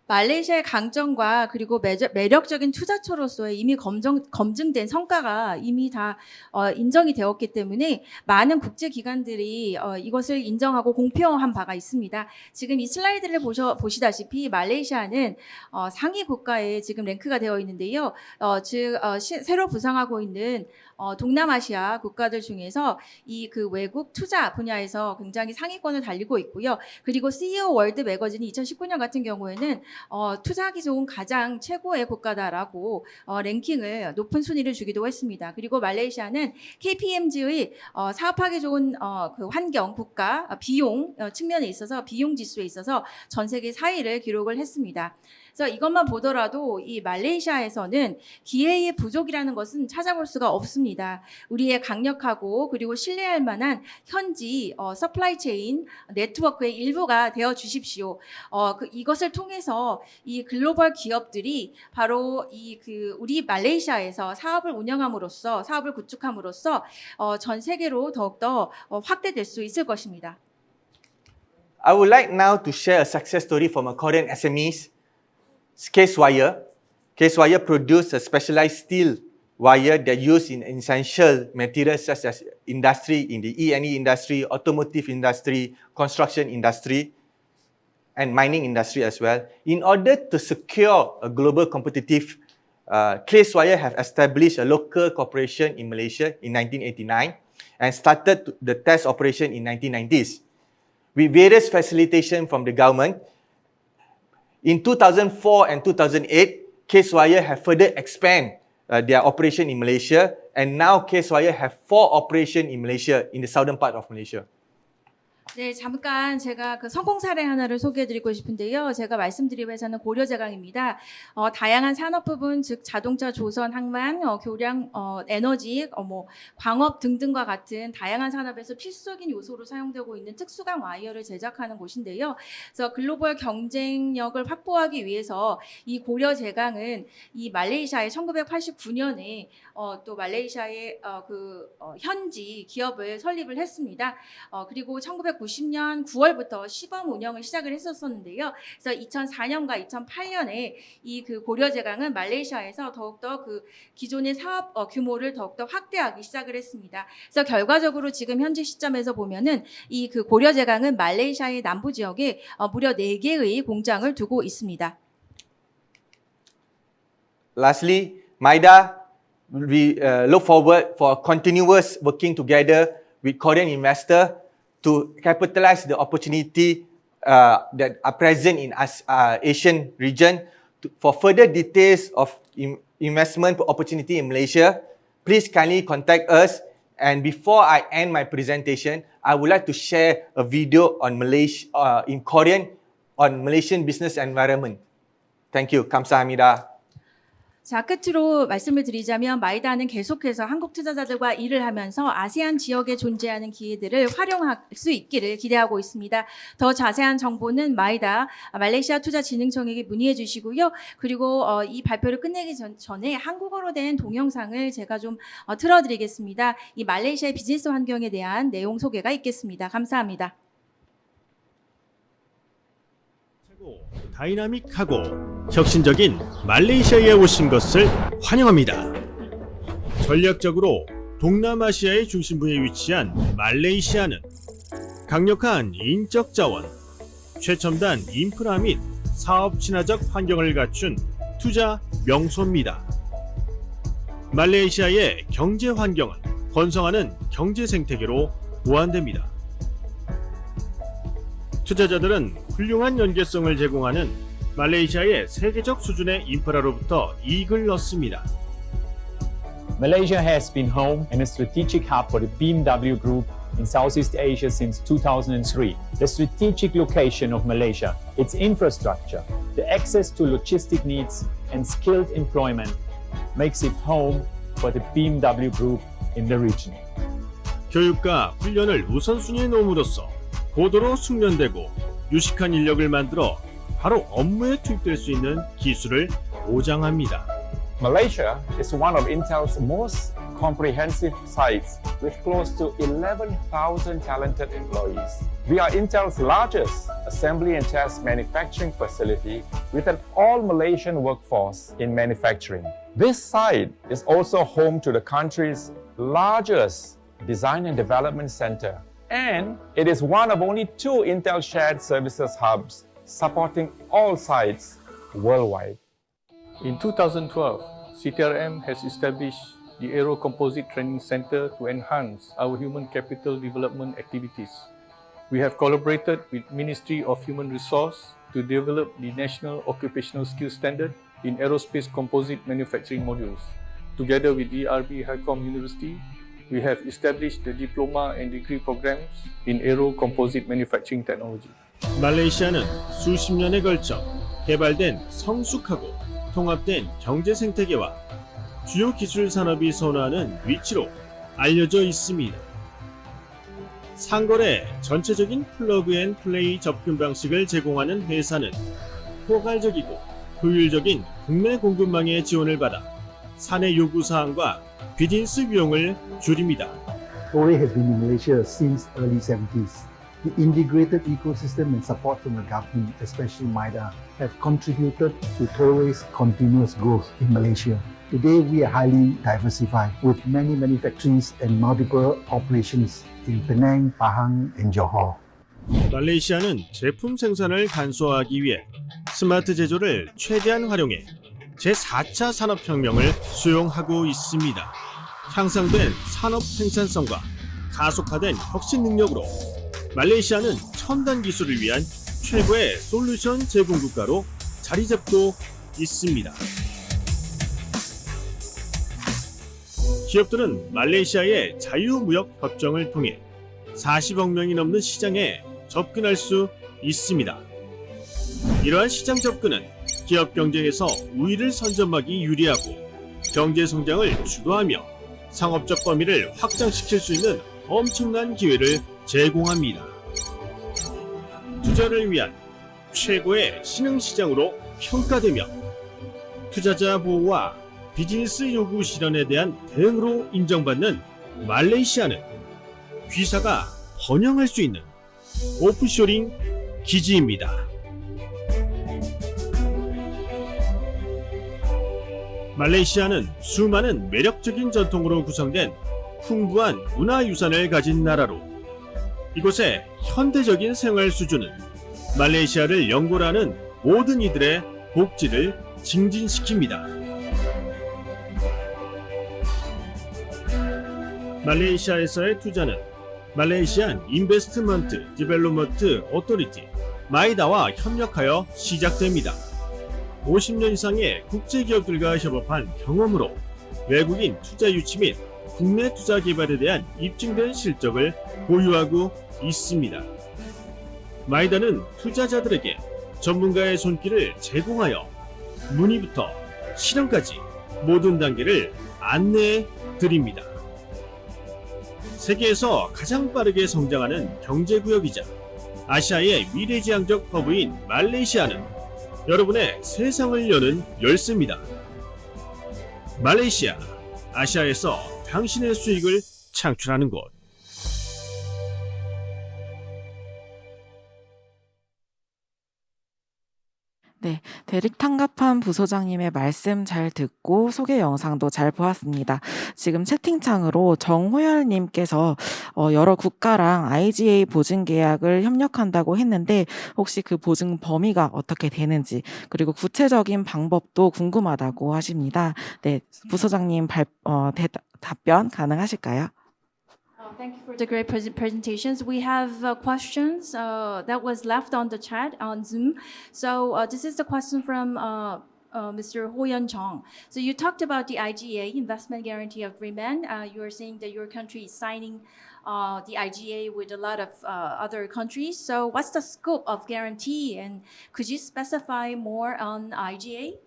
말레이시아의 강점과 그리고 매력적인 투자처로서의 이미 검증된 성과가 이미 다 인정이 되었기 때문에 많은 국제기관들이 이것을 인정하고 공표한 바가 있습니다. 지금 이 슬라이드를 보시다시피 말레이시아는 상위 국가에 지금 랭크가 되어 있는데요. 새로 부상하고 있는 동남아시아 국가들 중에서 외국 투자 분야에서 굉장히 상위권을 달리고 있고요. 그리고 CEO 월드 매거진이 2019년 같은 경우에는 투자하기 좋은 가장 최고의 국가다라고 랭킹을 높은 순위를 주기도 했습니다. 그리고 말레이시아는 KPMG의 사업하기 좋은 환경, 국가, 비용 측면에 있어서 비용 지수에 있어서 전 세계 4위를 기록을 했습니다. 그래서 이것만 보더라도 이 말레이시아에서는 기회의 부족이라는 것은 찾아볼 수가 없습니다. 우리의 강력하고 그리고 신뢰할 만한 현지 서플라이 체인 네트워크의 일부가 되어 주십시오. 이것을 통해서 이 글로벌 기업들이 바로 우리 말레이시아에서 사업을 운영함으로써 사업을 구축함으로써 전 세계로 더욱더 확대될 수 있을 것입니다. I would like now to share a success story from a Korean SMEs. Casewire. Casewire produce a specialized steel wire that used in essential materials such as industry in the E&E industry, automotive industry, construction industry, and mining industry as well. In order to secure a global competitive, Casewire have established a local corporation in Malaysia in 1989 and started the test operation in 1990s. With various facilitation from the government, in 2004 and 2008, Casewire have further expand their operation in Malaysia, and now Casewire have 4 operations in Malaysia, in the southern part of Malaysia. 네, 잠깐 제가 그 성공 사례 하나를 소개해드리고 싶은데요. 제가 말씀드린 회사는 고려제강입니다. 다양한 산업 부분, 즉 자동차, 조선, 항만, 교량, 에너지, 광업 등등과 같은 다양한 산업에서 필수적인 요소로 사용되고 있는 특수강 와이어를 제작하는 곳인데요. 그래서 글로벌 경쟁력을 확보하기 위해서 이 고려제강은 이 말레이시아의 1989년에 또 말레이시아의 현지 기업을 설립을 했습니다. 그리고 1990년 9월부터 시범 운영을 시작을 했었는데요. 그래서 2004년과 2008년에 이 그 고려제강은 말레이시아에서 더욱더 그 기존의 사업 규모를 더욱더 확대하기 시작을 했습니다. 그래서 결과적으로 지금 현재 시점에서 보면은 이 그 고려제강은 말레이시아의 남부 지역에 무려 4개의 공장을 두고 있습니다. Lastly, MIDA, we look forward for continuous working together with Korean investor to capitalize the opportunity that are present in Asian region. For further details of investment opportunity in Malaysia, please kindly contact us. And before I end my presentation, I would like to share a video on Malaysia in Korean on Malaysian business environment. Thank you. 감사합니다. 자, 끝으로 말씀을 드리자면 마이다는 계속해서 한국 투자자들과 일을 하면서 아세안 지역에 존재하는 기회들을 활용할 수 있기를 기대하고 있습니다. 더 자세한 정보는 마이다 말레이시아 투자진흥청에게 문의해 주시고요. 그리고 이 발표를 끝내기 전에 한국어로 된 동영상을 제가 좀 틀어드리겠습니다. 이 말레이시아의 비즈니스 환경에 대한 내용 소개가 있겠습니다. 감사합니다. 다이나믹하고 혁신적인 말레이시아에 오신 것을 환영합니다. 전략적으로 동남아시아의 중심부에 위치한 말레이시아는 강력한 인적 자원, 최첨단 인프라 및 사업 친화적 환경을 갖춘 투자 명소입니다. 말레이시아의 경제 환경은 번성하는 경제 생태계로 보완됩니다. 투자자들은 훌륭한 연계성을 제공하는 말레이시아의 세계적 수준의 인프라로부터 이익을 얻습니다. Malaysia has been home and a strategic hub for the BMW Group in Southeast Asia since 2003. The strategic location of Malaysia, its infrastructure, the access to logistic needs and skilled employment makes it home for the BMW Group in the region. 교육과 훈련을 우선순위에 놓음으로써 고도로 숙련되고 유식한 인력을 만들어 바로 업무에 투입될 수 있는 기술을 보장합니다. Malaysia is one of Intel's most comprehensive sites with close to 11,000 talented employees. We are Intel's largest assembly and test manufacturing facility with an all-Malaysian workforce in manufacturing. This site is also home to the country's largest design and development center. And it is one of only 2 Intel shared services hubs supporting all sites worldwide. In 2012, CTRM has established the Aero Composite Training Center to enhance our human capital development activities. We have collaborated with Ministry of Human Resource to develop the National Occupational Skills Standard in Aerospace Composite Manufacturing Modules. Together with ERB HICOM University, we have established the diploma and degree programs in Aero Composite Manufacturing Technology. 말레이시아는 수십 년에 걸쳐 개발된 성숙하고 통합된 경제 생태계와 주요 기술 산업이 선호하는 위치로 알려져 있습니다. 상거래 전체적인 플러그앤플레이 접근 방식을 제공하는 회사는 포괄적이고 효율적인 국내 공급망의 지원을 받아 사내 요구 사항과 비즈니스 비용을 줄입니다. Toray has been in Malaysia since early 70s. The integrated ecosystem and support from the government, especially MIDA, have contributed to Toray's continuous growth in Malaysia. Today, we are highly diversified with many manufactories and multiple operations in Penang, Pahang, and Johor. 말레이시아는 제품 생산을 간소화하기 위해 스마트 제조를 최대한 활용해 제4차 산업혁명을 수용하고 있습니다. 향상된 산업 생산성과 가속화된 혁신 능력으로 말레이시아는 첨단 기술을 위한 최고의 솔루션 제공국가로 자리 잡고 있습니다. 기업들은 말레이시아의 자유무역 협정을 통해 40억 명이 넘는 시장에 접근할 수 있습니다. 이러한 시장 접근은 기업 경쟁에서 우위를 선점하기 유리하고 경제 성장을 주도하며 상업적 범위를 확장시킬 수 있는 엄청난 기회를 제공합니다. 투자를 위한 최고의 신흥시장으로 평가되며 투자자 보호와 비즈니스 요구 실현에 대한 대응으로 인정받는 말레이시아는 귀사가 번영할 수 있는 오프쇼링 기지입니다. 말레이시아는 수많은 매력적인 전통으로 구성된 풍부한 문화유산을 가진 나라로 이곳의 현대적인 생활 수준은 말레이시아를 연고하는 모든 이들의 복지를 증진시킵니다. 말레이시아에서의 투자는 말레이시안 인베스트먼트 디벨롭먼트 오토리티 마이다와 협력하여 시작됩니다. 50년 이상의 국제기업들과 협업한 경험으로 외국인 투자 유치 및 국내 투자 개발에 대한 입증된 실적을 보유하고 있습니다. 마이다는 투자자들에게 전문가의 손길을 제공하여 문의부터 실현까지 모든 단계를 안내해 드립니다. 세계에서 가장 빠르게 성장하는 경제구역이자 아시아의 미래지향적 허브인 말레이시아는 여러분의 세상을 여는 열쇠입니다. 말레이시아, 아시아에서 당신의 수익을 창출하는 곳. 네, 대릭 탕갑한 부소장님의 말씀 잘 듣고 소개 영상도 잘 보았습니다. 지금 채팅창으로 정호열님께서 여러 국가랑 IGA 보증 계약을 협력한다고 했는데 혹시 그 보증 범위가 어떻게 되는지 그리고 구체적인 방법도 궁금하다고 하십니다. 네, 부소장님 답변 가능하실까요? Thank you for the great presentations. We have questions that was left on the chat on Zoom. So this is the question from Mr. Ho-yeon Jung. So you talked about the IGA, Investment Guarantee Agreement. You were saying that your country is signing the IGA with a lot of other countries. So what's the scope of guarantee, and could you specify more on IGA?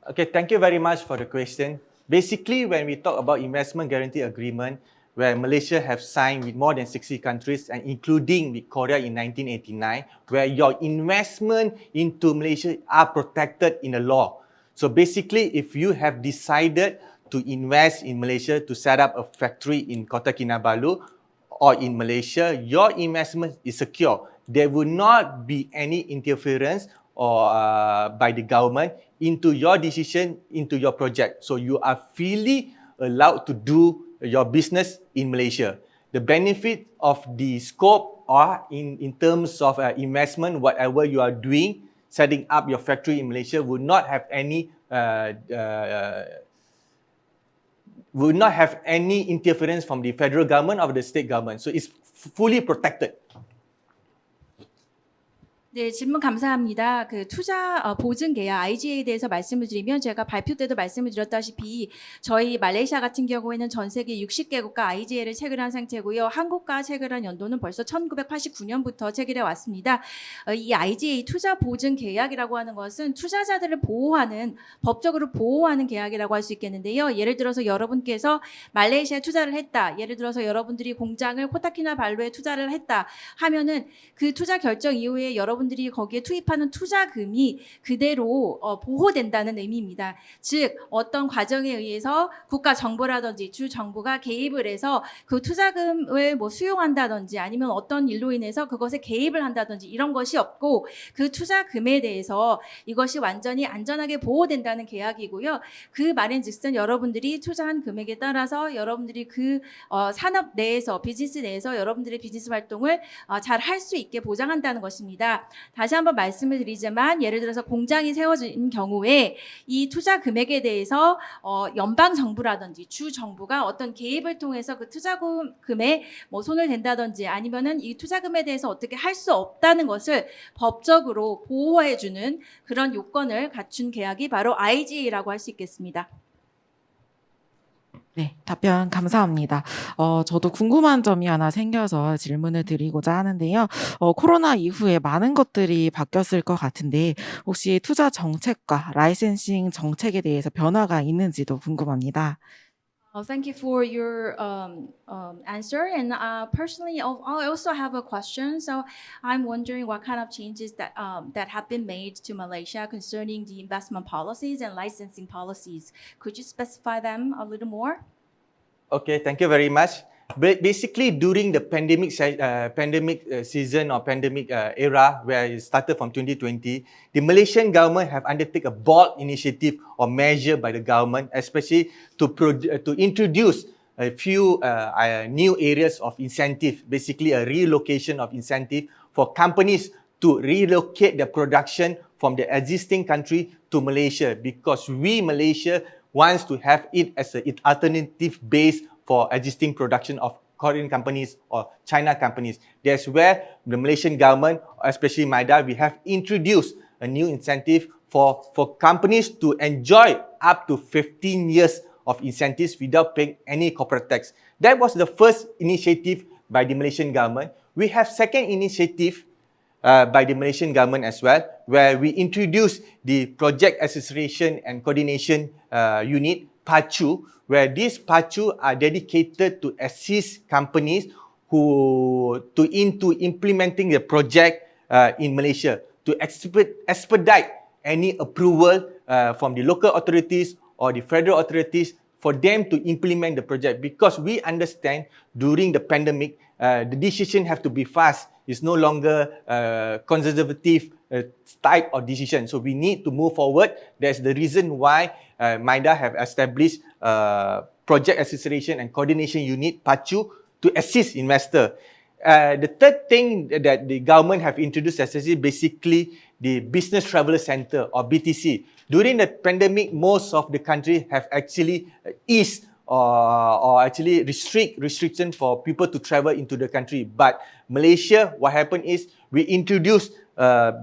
Okay, thank you very much for the question. Basically, when we talk about investment guarantee agreement, where Malaysia have signed with more than 60 countries and including with Korea in 1989, where your investment into Malaysia are protected in the law. So basically, if you have decided to invest in Malaysia to set up a factory in Kota Kinabalu or in Malaysia, your investment is secure. There will not be any interference or by the government into your decision, into your project. So you are freely allowed to do your business in Malaysia. The benefit of the scope or in terms of investment, whatever you are doing, setting up your factory in Malaysia would not have any interference from the federal government or the state government. So it's fully protected. 네, 질문 감사합니다. 그 투자 보증 계약 IGA에 대해서 말씀을 드리면 제가 발표 때도 말씀을 드렸다시피 저희 말레이시아 같은 경우에는 전 세계 60개국과 IGA를 체결한 상태고요. 한국과 체결한 연도는 벌써 1989년부터 체결해 왔습니다. 이 IGA 투자 보증 계약이라고 하는 것은 투자자들을 보호하는 법적으로 보호하는 계약이라고 할 수 있겠는데요. 예를 들어서 여러분께서 말레이시아에 투자를 했다. 예를 들어서 여러분들이 공장을 코타키나발루에 투자를 했다 하면은 그 투자 결정 이후에 여러분들이 거기에 투입하는 투자금이 그대로 보호된다는 의미입니다. 즉 어떤 과정에 의해서 국가 정부라든지 주 정부가 개입을 해서 그 투자금을 뭐 수용한다든지 아니면 어떤 일로 인해서 그것에 개입을 한다든지 이런 것이 없고 그 투자금에 대해서 이것이 완전히 안전하게 보호된다는 계약이고요. 그 말인즉슨 여러분들이 투자한 금액에 따라서 여러분들이 그 산업 내에서 비즈니스 내에서 여러분들의 비즈니스 활동을 잘 할 수 있게 보장한다는 것입니다. 다시 한번 말씀을 드리지만 예를 들어서 공장이 세워진 경우에 이 투자 금액에 대해서 연방 정부라든지 주 정부가 어떤 개입을 통해서 그 투자금에 뭐 손을 댄다든지 아니면은 이 투자금에 대해서 어떻게 할 수 없다는 것을 법적으로 보호해주는 그런 요건을 갖춘 계약이 바로 IGA라고 할 수 있겠습니다. 네, 답변 감사합니다. 저도 궁금한 점이 하나 생겨서 질문을 드리고자 하는데요. 코로나 이후에 많은 것들이 바뀌었을 것 같은데 혹시 투자 정책과 라이센싱 정책에 대해서 변화가 있는지도 궁금합니다. Thank you for your answer. And personally, I also have a question. So I'm wondering what kind of changes that have been made to Malaysia concerning the investment policies and licensing policies. Could you specify them a little more? Okay, thank you very much. Basically, during the pandemic season or pandemic era, where it started from 2020, the Malaysian government have undertaken a bold initiative or measure by the government, especially to introduce a few new areas of incentive, basically a relocation of incentive for companies to relocate their production from the existing country to Malaysia, because Malaysia wants to have it as an alternative base for existing production of Korean companies or China companies. That's where the Malaysian government, especially MIDA, we have introduced a new incentive for companies to enjoy up to 15 years of incentives without paying any corporate tax. That was the first initiative by the Malaysian government. We have second initiative by the Malaysian government as well, where we introduced the Project Association and Coordination Unit, PACU, where these PACU are dedicated to assist companies into implementing the project in Malaysia, to expedite any approval from the local authorities or the federal authorities for them to implement the project. Because we understand during the pandemic, the decision have to be fast. It's no longer conservative type of decision. So we need to move forward. That's the reason why MIDA have established Project Association and Coordination Unit, PACU, to assist investor. The third thing that the government have introduced as basically the Business Traveller Center or BTC. During the pandemic, most of the country have actually eased or actually restriction for people to travel into the country. But Malaysia, what happened is we introduced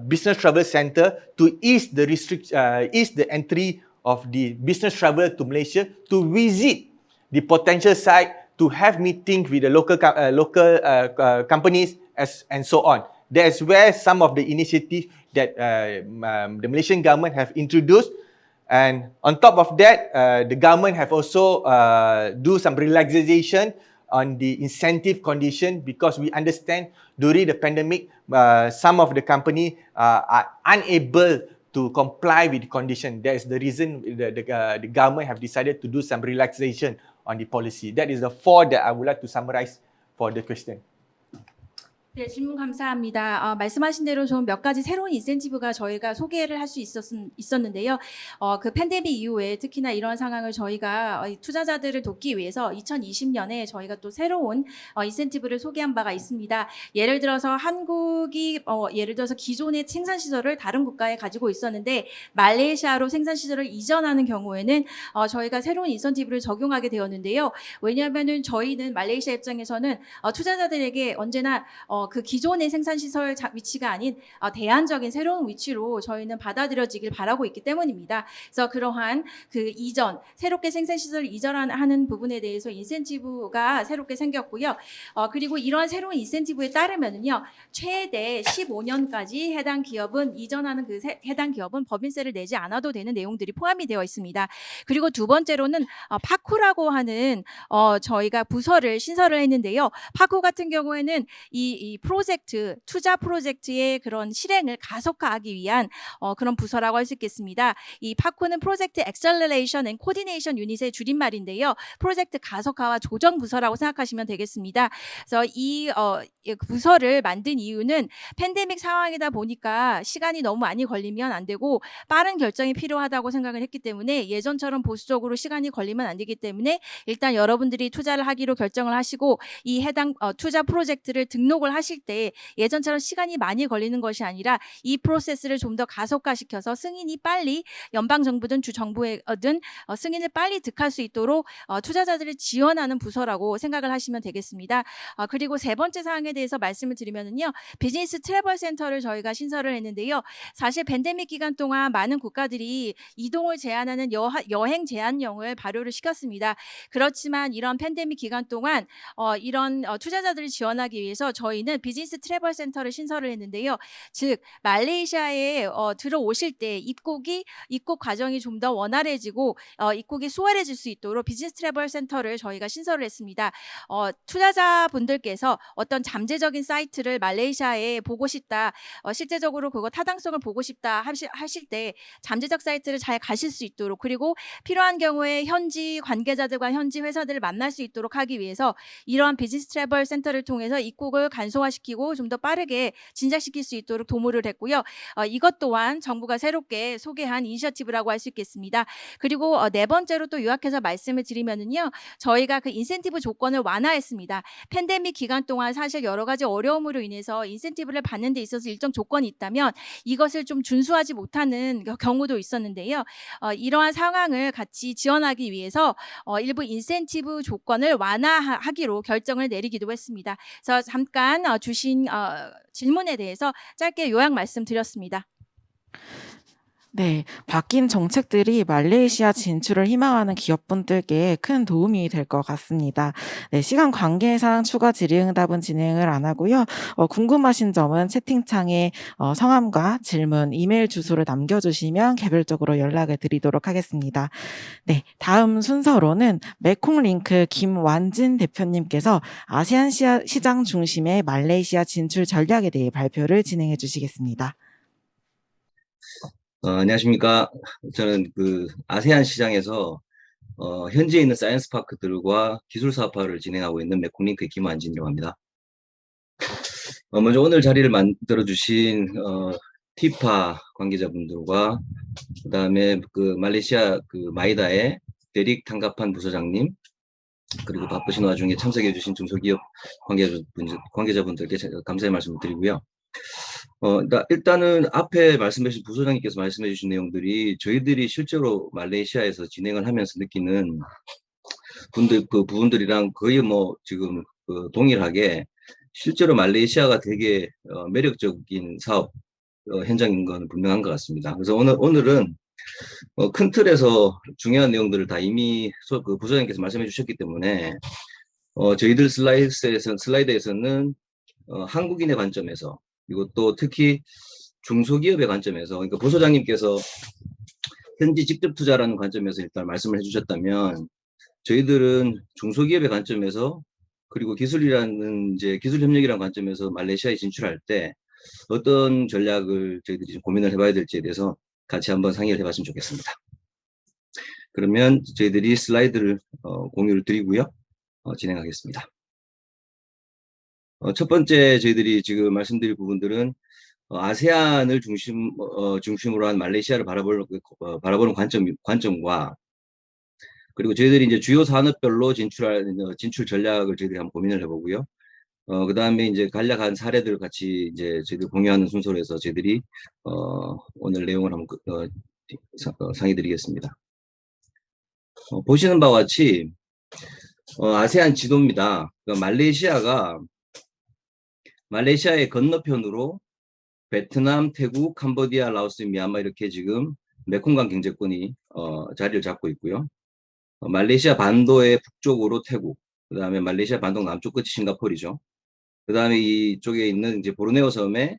Business Travel Center to ease the entry of the business traveler to Malaysia to visit the potential site, to have meetings with the local companies and so on. That's where some of the initiatives that the Malaysian government have introduced. And on top of that, the government have also do some relaxation on the incentive condition, because we understand during the pandemic, some of the company are unable to comply with the condition. That is the reason the government have decided to do some relaxation on the policy. That is the four that I would like to summarize for the question. 네, 질문 감사합니다. 말씀하신 대로 좀 몇 가지 새로운 인센티브가 저희가 소개를 할 수 있었는데요. 그 팬데믹 이후에 특히나 이런 상황을 저희가 투자자들을 돕기 위해서 2020년에 저희가 또 새로운 인센티브를 소개한 바가 있습니다. 예를 들어서 한국이 예를 들어서 기존의 생산시설을 다른 국가에 가지고 있었는데 말레이시아로 생산시설을 이전하는 경우에는 저희가 새로운 인센티브를 적용하게 되었는데요. 왜냐하면은 저희는 말레이시아 입장에서는 투자자들에게 언제나 그 기존의 생산시설 위치가 아닌 대안적인 새로운 위치로 저희는 받아들여지길 바라고 있기 때문입니다. 그래서 그러한 그 이전, 새롭게 생산시설을 이전하는 부분에 대해서 인센티브가 새롭게 생겼고요. 그리고 이러한 새로운 인센티브에 따르면은요, 최대 15년까지 해당 기업은 이전하는 그 해당 기업은 법인세를 내지 않아도 되는 내용들이 포함이 되어 있습니다. 그리고 두 번째로는 파쿠라고 하는 저희가 부서를 신설을 했는데요. 파쿠 같은 경우에는 이 프로젝트, 투자 프로젝트의 그런 실행을 가속화하기 위한 그런 부서라고 할 수 있겠습니다. 이 파쿠는 프로젝트 액셀러레이션 앤 코디네이션 유닛의 줄임말인데요. 프로젝트 가속화와 조정 부서라고 생각하시면 되겠습니다. 그래서 이 부서를 만든 이유는 팬데믹 상황이다 보니까 시간이 너무 많이 걸리면 안 되고 빠른 결정이 필요하다고 생각을 했기 때문에 예전처럼 보수적으로 시간이 걸리면 안 되기 때문에 일단 여러분들이 투자를 하기로 결정을 하시고 이 해당 투자 프로젝트를 등록을 하실 때 예전처럼 시간이 많이 걸리는 것이 아니라 이 프로세스를 좀 더 가속화시켜서 승인이 빨리 연방 정부든 주 정부든 승인을 빨리 득할 수 있도록 투자자들을 지원하는 부서라고 생각을 하시면 되겠습니다. 그리고 세 번째 사항에 대해서 말씀을 드리면은요, 비즈니스 트래블 센터를 저희가 신설을 했는데요. 사실 팬데믹 기간 동안 많은 국가들이 이동을 제한하는 여행 제한령을 발효를 시켰습니다. 그렇지만 이런 팬데믹 기간 동안 이런 투자자들을 지원하기 위해서 저희는 비즈니스 트래블 센터를 신설을 했는데요. 즉 말레이시아에 들어오실 때 입국 과정이 좀 더 원활해지고 입국이 수월해질 수 있도록 비즈니스 트래블 센터를 저희가 신설을 했습니다. 투자자분들께서 어떤 잠재적인 사이트를 말레이시아에 보고 싶다, 실제적으로 그거 타당성을 보고 싶다 하실 때 잠재적 사이트를 잘 가실 수 있도록, 그리고 필요한 경우에 현지 관계자들과 현지 회사들을 만날 수 있도록 하기 위해서 이러한 비즈니스 트래블 센터를 통해서 입국을 간소화시키고 좀 더 빠르게 진작시킬 수 있도록 도모를 했고요. 이것 또한 정부가 새롭게 소개한 이니셔티브라고 할 수 있겠습니다. 그리고 네 번째로 또 요약해서 말씀을 드리면은요, 저희가 그 인센티브 조건을 완화했습니다. 팬데믹 기간 동안 사실 여러 가지 어려움으로 인해서 인센티브를 받는 데 있어서 일정 조건이 있다면 이것을 좀 준수하지 못하는 경우도 있었는데요. 이러한 상황을 같이 지원하기 위해서 일부 인센티브 조건을 완화하기로 결정을 내리기도 했습니다. 그래서 잠깐 주신 질문에 대해서 짧게 요약 말씀드렸습니다. 네, 바뀐 정책들이 말레이시아 진출을 희망하는 기업분들께 큰 도움이 될 것 같습니다. 네, 시간 관계상 추가 질의응답은 진행을 안 하고요. 궁금하신 점은 채팅창에 성함과 질문, 이메일 주소를 남겨주시면 개별적으로 연락을 드리도록 하겠습니다. 네, 다음 순서로는 메콩링크 김완진 대표님께서 아세안 시장 중심의 말레이시아 진출 전략에 대해 발표를 진행해 주시겠습니다. 안녕하십니까. 저는 아세안 시장에서 현지에 있는 사이언스 파크들과 기술 사업화를 진행하고 있는 메콩링크의 김완진이라고 합니다. 먼저 오늘 자리를 만들어 주신 티파 관계자분들과 그다음에 말레이시아 마이다의 데릭 탕가판 부서장님, 그리고 바쁘신 와중에 참석해 주신 중소기업 관계자분들께 감사의 말씀을 드리고요. 일단은 앞에 말씀해 주신 부소장님께서 말씀해 주신 내용들이 저희들이 실제로 말레이시아에서 진행을 하면서 느끼는 부분들이랑 거의 지금 동일하게 실제로 말레이시아가 되게 매력적인 사업 현장인 건 분명한 것 같습니다. 그래서 오늘은 큰 틀에서 중요한 내용들을 다 이미 부소장님께서 말씀해 주셨기 때문에 저희들 슬라이드에서는 한국인의 관점에서, 그리고 또 특히 중소기업의 관점에서, 그러니까 부소장님께서 현지 직접 투자라는 관점에서 일단 말씀을 해주셨다면, 저희들은 중소기업의 관점에서, 그리고 기술이라는 기술 협력이라는 관점에서 말레이시아에 진출할 때 어떤 전략을 저희들이 좀 고민을 해봐야 될지에 대해서 같이 한번 상의를 해봤으면 좋겠습니다. 그러면 저희들이 슬라이드를 공유를 드리고요, 진행하겠습니다. 첫 번째 저희들이 지금 말씀드릴 부분들은 아세안을 중심으로 한 말레이시아를 바라보는 관점과, 그리고 저희들이 이제 주요 산업별로 진출 전략을 저희들이 한번 고민을 해보고요. 그 다음에 이제 간략한 사례들을 같이 이제 저희들 공유하는 순서로 해서 저희들이 오늘 내용을 한번 상의드리겠습니다. 보시는 바와 같이 아세안 지도입니다. 그러니까 말레이시아의 건너편으로 베트남, 태국, 캄보디아, 라오스, 미얀마 이렇게 지금 메콩강 경제권이 자리를 잡고 있고요. 말레이시아 반도의 북쪽으로 태국, 그 다음에 말레이시아 반도 남쪽 끝이 싱가포르죠. 그 다음에 이쪽에 있는 이제 보르네오 섬에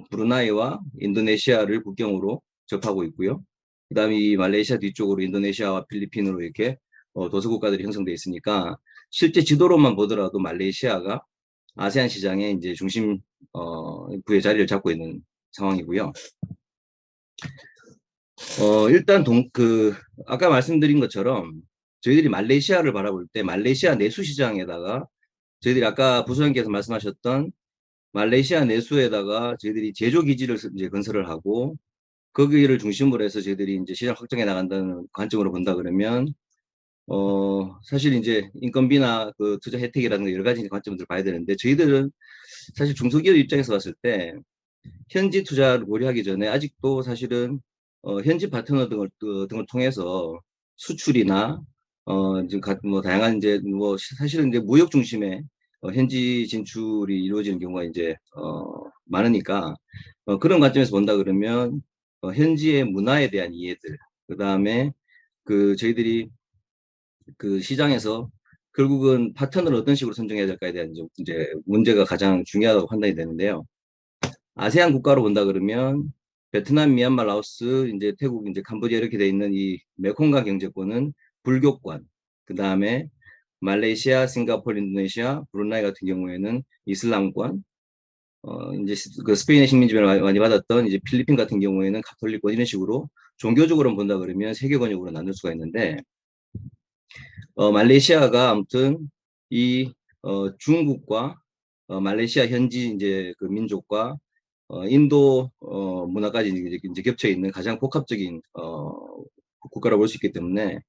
브루나이와 인도네시아를 국경으로 접하고 있고요. 그 다음에 이 말레이시아 뒤쪽으로 인도네시아와 필리핀으로 이렇게 도서국가들이 형성되어 있으니까 실제 지도로만 보더라도 말레이시아가 아세안 시장의 이제 중심 부의 자리를 잡고 있는 상황이고요. 일단 아까 말씀드린 것처럼 저희들이 말레이시아를 바라볼 때 말레이시아 내수 시장에다가 저희들이 아까 부소장님께서 말씀하셨던 말레이시아 내수에다가 저희들이 제조 기지를 이제 건설을 하고 거기를 중심으로 해서 저희들이 이제 시장 확장해 나간다는 관점으로 본다 그러면 사실 이제 인건비나 그 투자 혜택이라든가 여러 가지 관점들을 봐야 되는데 저희들은 사실 중소기업 입장에서 봤을 때 현지 투자를 고려하기 전에 아직도 사실은 현지 파트너 등을 통해서 수출이나 이제 뭐 다양한 이제 뭐 사실은 이제 무역 중심의 현지 진출이 이루어지는 경우가 이제 많으니까 그런 관점에서 본다 그러면 현지의 문화에 대한 이해들, 그 다음에 그 저희들이 그 시장에서 결국은 파트너를 어떤 식으로 선정해야 될까에 대한 이제 문제가 가장 중요하다고 판단이 되는데요. 아세안 국가로 본다 그러면 베트남, 미얀마, 라오스, 이제 태국, 이제 캄보디아 이렇게 돼 있는 이 메콩강 경제권은 불교권, 그 다음에 말레이시아, 싱가포르, 인도네시아, 브루나이 같은 경우에는 이슬람권, 이제 그 스페인의 식민지배를 많이 받았던 이제 필리핀 같은 경우에는 가톨릭권 이런 식으로 종교적으로 본다 그러면 세계 권역으로 나눌 수가 있는데 말레이시아가 아무튼 이 중국과 말레이시아 현지 이제 그 민족과 인도 문화까지 이제 겹쳐 있는 가장 복합적인 국가라고 볼 수 있기 때문에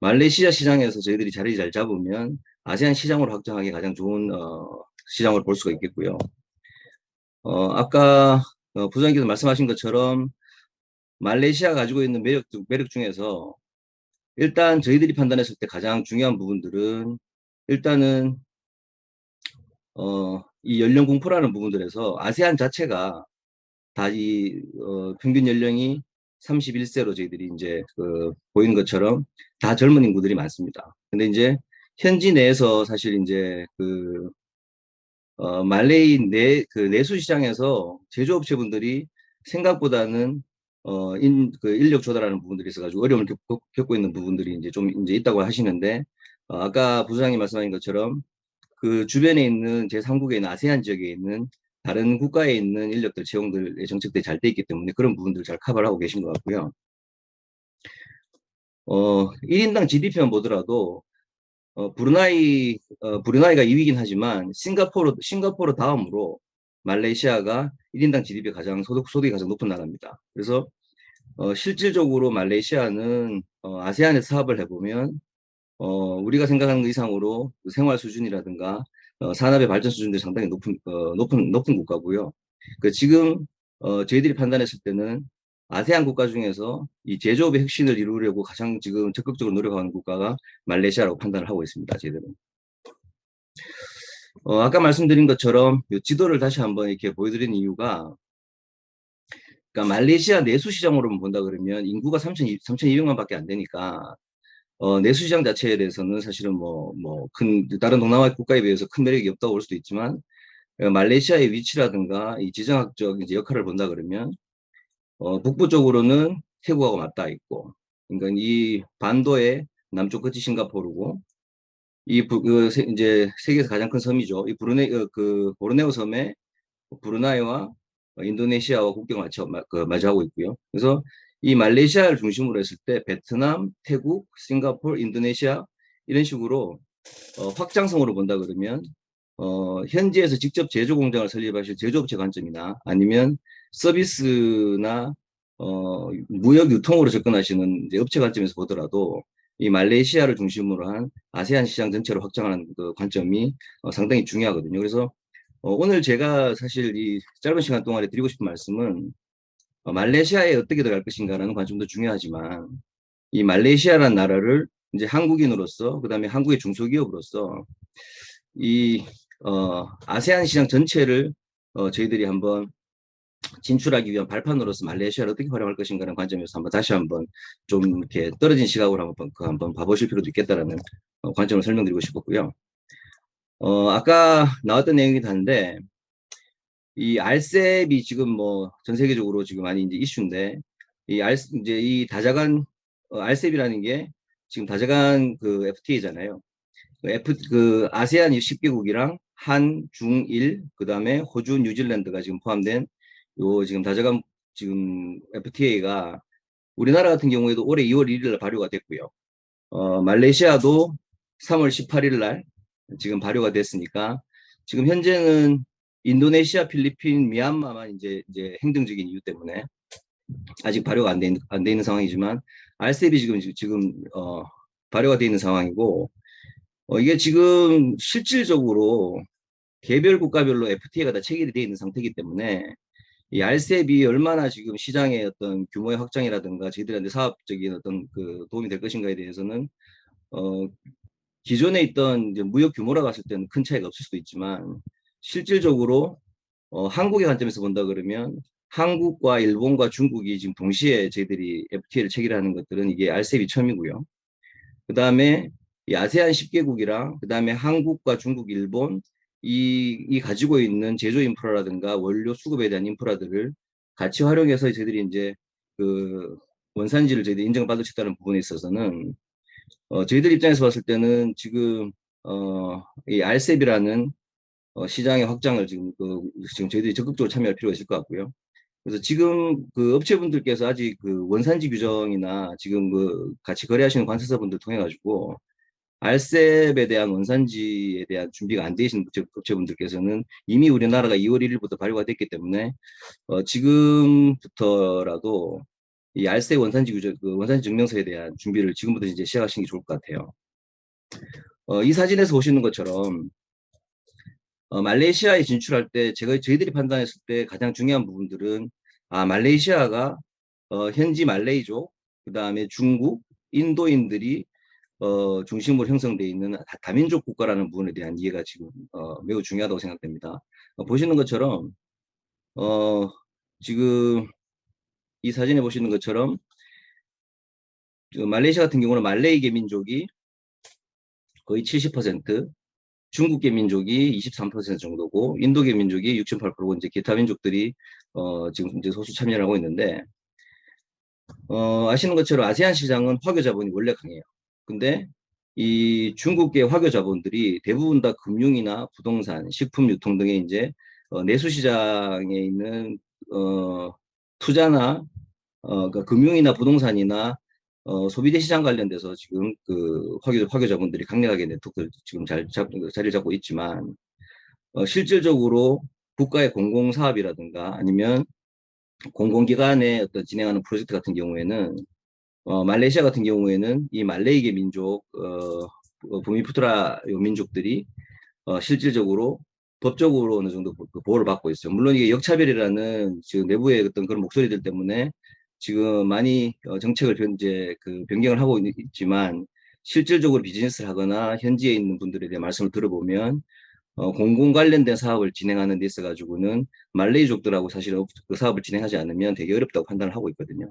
말레이시아 시장에서 저희들이 자리 잘 잡으면 아세안 시장으로 확장하기 가장 좋은 시장으로 볼 수가 있겠고요. 아까 부장님께서 말씀하신 것처럼 말레이시아가 가지고 있는 매력 중에서 일단 저희들이 판단했을 때 가장 중요한 부분들은 일단은 이 연령 공포라는 부분들에서 아세안 자체가 다 이 평균 연령이 31세로 저희들이 이제 보이는 것처럼 다 젊은 인구들이 많습니다. 근데 이제 현지 내에서 사실 이제 말레이 내수 시장에서 제조업체분들이 생각보다는 인력 조달하는 부분들이 있어가지고 어려움을 겪고 있는 부분들이 이제 좀 이제 있다고 하시는데 아까 부장님 말씀하신 것처럼 그 주변에 있는 제3국에 있는 아세안 지역에 있는 다른 국가에 있는 인력들 채용들의 정책들이 잘 돼 있기 때문에 그런 부분들을 잘 커버를 하고 계신 것 같고요. 1인당 GDP만 보더라도 브루나이가 2위긴 하지만 싱가포르 다음으로 말레이시아가 1인당 GDP 소득이 가장 높은 나라입니다. 그래서 실질적으로 말레이시아는 아세안에서 사업을 해보면 우리가 생각하는 것 이상으로 생활 수준이라든가 산업의 발전 수준들이 상당히 높은 국가고요. 지금 저희들이 판단했을 때는 아세안 국가 중에서 이 제조업의 혁신을 이루려고 가장 지금 적극적으로 노력하는 국가가 말레이시아라고 판단을 하고 있습니다. 저희들은. 아까 말씀드린 것처럼 이 지도를 다시 한번 이렇게 보여드린 이유가 그러니까 말레이시아 내수 시장으로 본다 그러면 인구가 3,200만밖에 안 되니까 내수 시장 자체에 대해서는 사실은 다른 동남아 국가에 비해서 큰 매력이 없다고 볼 수도 있지만 말레이시아의 위치라든가 이 지정학적 이제 역할을 본다 그러면 북부 쪽으로는 태국하고 맞닿아 있고, 그러니까 이 반도의 남쪽 끝이 싱가포르고, 이제 세계에서 가장 큰 섬이죠. 이 보르네오 섬에 브루나이와 인도네시아와 국경을 마주하고 있고요. 그래서 이 말레이시아를 중심으로 했을 때 베트남, 태국, 싱가포르, 인도네시아 이런 식으로 확장성으로 본다 그러면 현지에서 직접 제조 공장을 설립하실 제조업체 관점이나 아니면 서비스나 무역 유통으로 접근하시는 이제 업체 관점에서 보더라도 이 말레이시아를 중심으로 한 아세안 시장 전체를 확장하는 그 관점이 상당히 중요하거든요. 그래서 오늘 제가 사실 이 짧은 시간 동안에 드리고 싶은 말씀은 말레이시아에 어떻게 들어갈 것인가라는 관점도 중요하지만 이 말레이시아라는 나라를 이제 한국인으로서 그다음에 한국의 중소기업으로서 이 아세안 시장 전체를 저희들이 한번 진출하기 위한 발판으로서 말레이시아를 어떻게 활용할 것인가라는 관점에서 다시 한번 좀 이렇게 떨어진 시각으로 한번 봐보실 필요도 있겠다라는 관점을 설명드리고 싶었고요. 아까 나왔던 내용이긴 한데 이 RCEP이 지금 전 세계적으로 지금 많이 이제 이슈인데 이제 이 다자간 RCEP이라는 게 지금 다자간 그 FTA잖아요. 아세안 10개국이랑 한, 중, 일, 그 다음에 호주, 뉴질랜드가 지금 포함된 요 지금 다자간 지금 FTA가 우리나라 같은 경우에도 올해 2월 1일 날 발효가 됐고요. 말레이시아도 3월 18일 날 지금 발효가 됐으니까 지금 현재는 인도네시아, 필리핀, 미얀마만 이제 행정적인 이유 때문에 아직 발효가 안 돼 있는 상황이지만 RCEP이 지금 발효가 되어 있는 상황이고, 이게 지금 실질적으로 개별 국가별로 FTA가 다 체결이 되어 있는 상태이기 때문에 이 RCEP이 얼마나 지금 시장의 어떤 규모의 확장이라든가 저희들한테 사업적인 어떤 그 도움이 될 것인가에 대해서는 기존에 있던 이제 무역 규모라 봤을 때는 큰 차이가 없을 수도 있지만 실질적으로 한국의 관점에서 본다 그러면 한국과 일본과 중국이 지금 동시에 저희들이 FTA를 체결하는 것들은 이게 RCEP이 처음이고요. 그 다음에 이 아세안 10개국이랑 그 다음에 한국과 중국, 일본 이 가지고 있는 제조 인프라라든가 원료 수급에 대한 인프라들을 같이 활용해서 저희들이 이제 그 원산지를 저희들이 인정받을 수 있다는 부분에 있어서는 저희들 입장에서 봤을 때는 지금 이 RCEP이라는 시장의 확장을 지금 지금 저희들이 적극적으로 참여할 필요가 있을 것 같고요. 그래서 지금 그 업체분들께서 아직 그 원산지 규정이나 지금 그 같이 거래하시는 관세사분들 통해 가지고 RCEP에 대한 원산지에 대한 준비가 안 되신 업체분들께서는 이미 우리나라가 2월 1일부터 발효가 됐기 때문에 지금부터라도 이 RCEP 원산지 규정, 그 원산지 증명서에 대한 준비를 지금부터 이제 시작하시는 게 좋을 것 같아요. 이 사진에서 보시는 것처럼 말레이시아에 진출할 때 저희들이 판단했을 때 가장 중요한 부분들은 말레이시아가 현지 말레이족, 그 다음에 중국, 인도인들이 중심으로 형성되어 있는 다민족 국가라는 부분에 대한 이해가 지금 매우 중요하다고 생각됩니다. 보시는 것처럼 지금 이 사진에 보시는 것처럼 말레이시아 같은 경우는 말레이계 민족이 거의 70%, 중국계 민족이 23% 정도고 인도계 민족이 6.8%고 이제 기타 민족들이 지금 이제 소수 참여를 하고 있는데 아시는 것처럼 아세안 시장은 화교 자본이 원래 강해요. 근데 이 중국계 화교 자본들이 대부분 다 금융이나 부동산, 식품 유통 등의 이제 내수 시장에 있는 투자나 그러니까 금융이나 부동산이나 소비재 시장 관련돼서 지금 그 화교 자본들이 강력하게 네트워크를 지금 자리를 잡고 있지만 실질적으로 국가의 공공사업이라든가 아니면 공공기관에 어떤 진행하는 프로젝트 같은 경우에는 말레이시아 같은 경우에는 이 말레이계 민족 부미푸트라 민족들이 실질적으로 법적으로 어느 정도 보호를 받고 있어요. 물론 이게 역차별이라는 지금 내부의 어떤 그런 목소리들 때문에 지금 많이 정책을 이제 변경을 하고 있지만 실질적으로 비즈니스를 하거나 현지에 있는 분들에 대한 말씀을 들어보면 공공 관련된 사업을 진행하는 데 있어 가지고는 말레이족들하고 사실 그 사업을 진행하지 않으면 되게 어렵다고 판단을 하고 있거든요.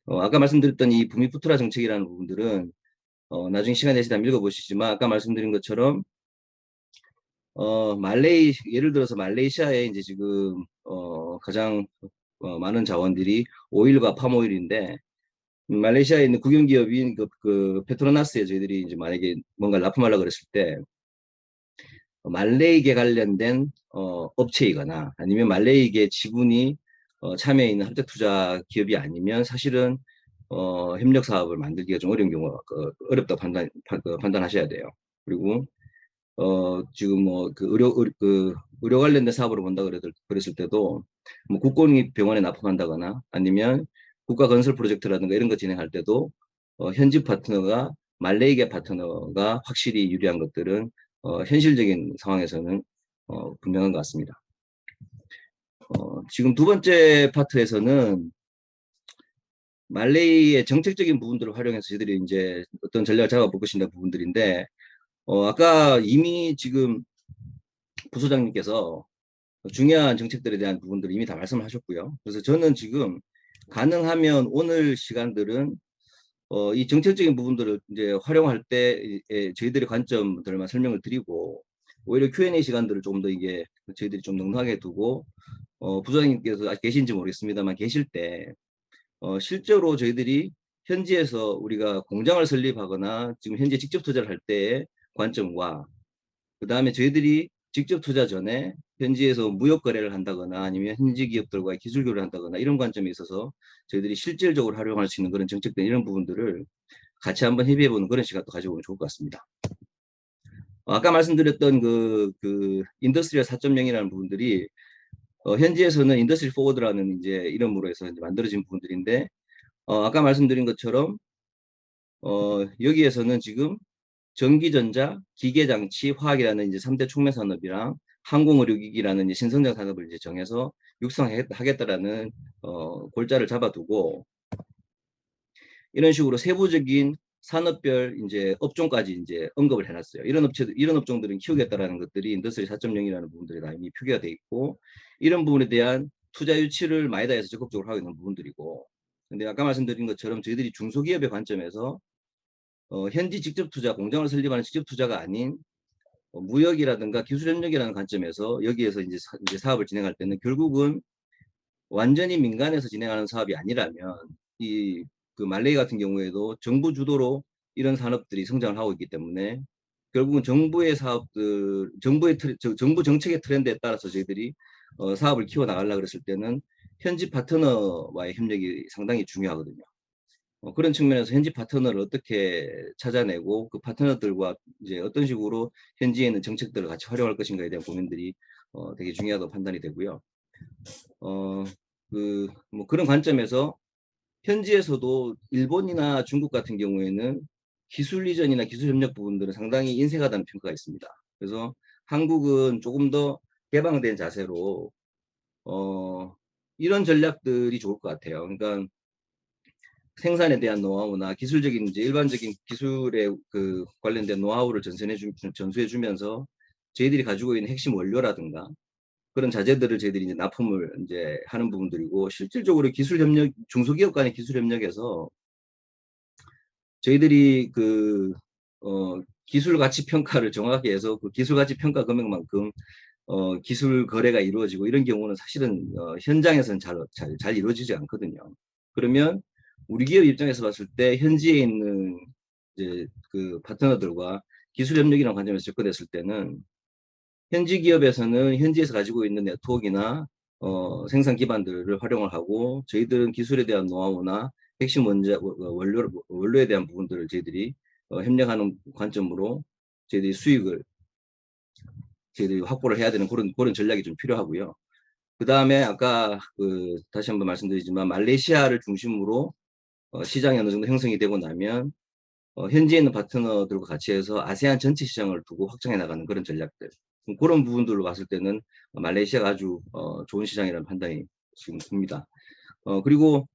아까 말씀드렸던 이 부미푸트라 정책이라는 부분들은 나중에 시간 되시면 읽어보시지만 아까 말씀드린 것처럼 예를 들어서 말레이시아에 이제 지금 가장 많은 자원들이 오일과 팜오일인데 말레이시아에 있는 국영기업인 그 페트로나스에 저희들이 이제 만약에 뭔가 납품하려고 그랬을 때 말레이계 관련된 업체이거나 아니면 말레이계 지분이 참여해 있는 합작투자 기업이 아니면 사실은 협력 사업을 만들기가 좀 어려운 경우가 어렵다고 판단하셔야 돼요. 그리고 지금 뭐 의료 관련된 사업으로 본다 그랬을 때도 뭐 국공립병원에 납품한다거나 아니면 국가 건설 프로젝트라든가 이런 거 진행할 때도 현지 파트너가 말레이계 파트너가 확실히 유리한 것들은 현실적인 상황에서는 분명한 것 같습니다. 지금 두 번째 파트에서는 말레이의 정책적인 부분들을 활용해서 저희들이 이제 어떤 전략을 잡아볼 것인가 부분들인데 아까 이미 지금 부소장님께서 중요한 정책들에 대한 부분들을 이미 다 말씀을 하셨고요. 그래서 저는 지금 가능하면 오늘 시간들은 이 정책적인 부분들을 이제 활용할 때 저희들의 관점들만 설명을 드리고 오히려 Q&A 시간들을 좀 더 이게 저희들이 좀 넉넉하게 두고 부소장님께서 아직 계신지 모르겠습니다만 계실 때 실제로 저희들이 현지에서 우리가 공장을 설립하거나 지금 현재 직접 투자를 할 때의 관점과 그 다음에 저희들이 직접 투자 전에 현지에서 무역 거래를 한다거나 아니면 현지 기업들과 기술 교류를 한다거나 이런 관점에 있어서 저희들이 실질적으로 활용할 수 있는 그런 정책들 이런 부분들을 같이 한번 협의해보는 그런 시간도 가져보면 좋을 것 같습니다. 아까 말씀드렸던 그 인더스트리얼 4.0이라는 부분들이 현지에서는 인더스트리 포워드라는 이제 이름으로 해서 이제 만들어진 부분들인데 아까 말씀드린 것처럼 여기에서는 지금 전기전자, 기계장치, 화학이라는 이제 3대 촉매 산업이랑 항공의료기기라는 이제 신성장 산업을 이제 정해서 육성하겠다라는 골자를 잡아두고 이런 식으로 세부적인 산업별 이제 업종까지 이제 언급을 해놨어요. 이런 업종들은 키우겠다라는 것들이 인더스트리 4.0이라는 부분들이 다 이미 표기가 돼 있고 이런 부분에 대한 투자 유치를 마이다에서 적극적으로 하고 있는 부분들이고, 근데 아까 말씀드린 것처럼 저희들이 중소기업의 관점에서 현지 직접 투자, 공장을 설립하는 직접 투자가 아닌 무역이라든가 기술협력이라는 관점에서 여기에서 이제 사업을 진행할 때는 결국은 완전히 민간에서 진행하는 사업이 아니라면 그 말레이 같은 경우에도 정부 주도로 이런 산업들이 성장을 하고 있기 때문에 결국은 정부의 사업들, 정부 정책의 트렌드에 따라서 저희들이 사업을 키워나가려고 그랬을 때는 현지 파트너와의 협력이 상당히 중요하거든요. 그런 측면에서 현지 파트너를 어떻게 찾아내고 그 파트너들과 이제 어떤 식으로 현지에 있는 정책들을 같이 활용할 것인가에 대한 고민들이 되게 중요하다고 판단이 되고요. 뭐 그런 관점에서 현지에서도 일본이나 중국 같은 경우에는 기술 이전이나 기술 협력 부분들은 상당히 인색하다는 평가가 있습니다. 그래서 한국은 조금 더 개방된 자세로 이런 전략들이 좋을 것 같아요. 그러니까 생산에 대한 노하우나 기술적인 이제 일반적인 기술에 그 관련된 노하우를 전수해 주면서 저희들이 가지고 있는 핵심 원료라든가 그런 자재들을 저희들이 이제 납품을 이제 하는 부분들이고, 실질적으로 기술 협력, 중소기업 간의 기술 협력에서 저희들이 기술 가치 평가를 정확하게 해서 그 기술 가치 평가 금액만큼 기술 거래가 이루어지고 이런 경우는 사실은 현장에서는 잘 이루어지지 않거든요. 그러면 우리 기업 입장에서 봤을 때 현지에 있는 이제 그 파트너들과 기술 협력이라는 관점에서 접근했을 때는 현지 기업에서는 현지에서 가지고 있는 네트워크나 생산 기반들을 활용을 하고 저희들은 기술에 대한 노하우나 핵심 원료에 대한 부분들을 저희들이 협력하는 관점으로 저희들이 수익을 저희들이 확보를 해야 되는 그런 전략이 좀 필요하고요. 그 다음에 아까 다시 한번 말씀드리지만 말레이시아를 중심으로 시장이 어느 정도 형성이 되고 나면 현지에 있는 파트너들과 같이 해서 아세안 전체 시장을 두고 확장해 나가는 그런 전략들, 그런 부분들로 봤을 때는 말레이시아가 아주 좋은 시장이라는 판단이 지금 듭니다. 그리고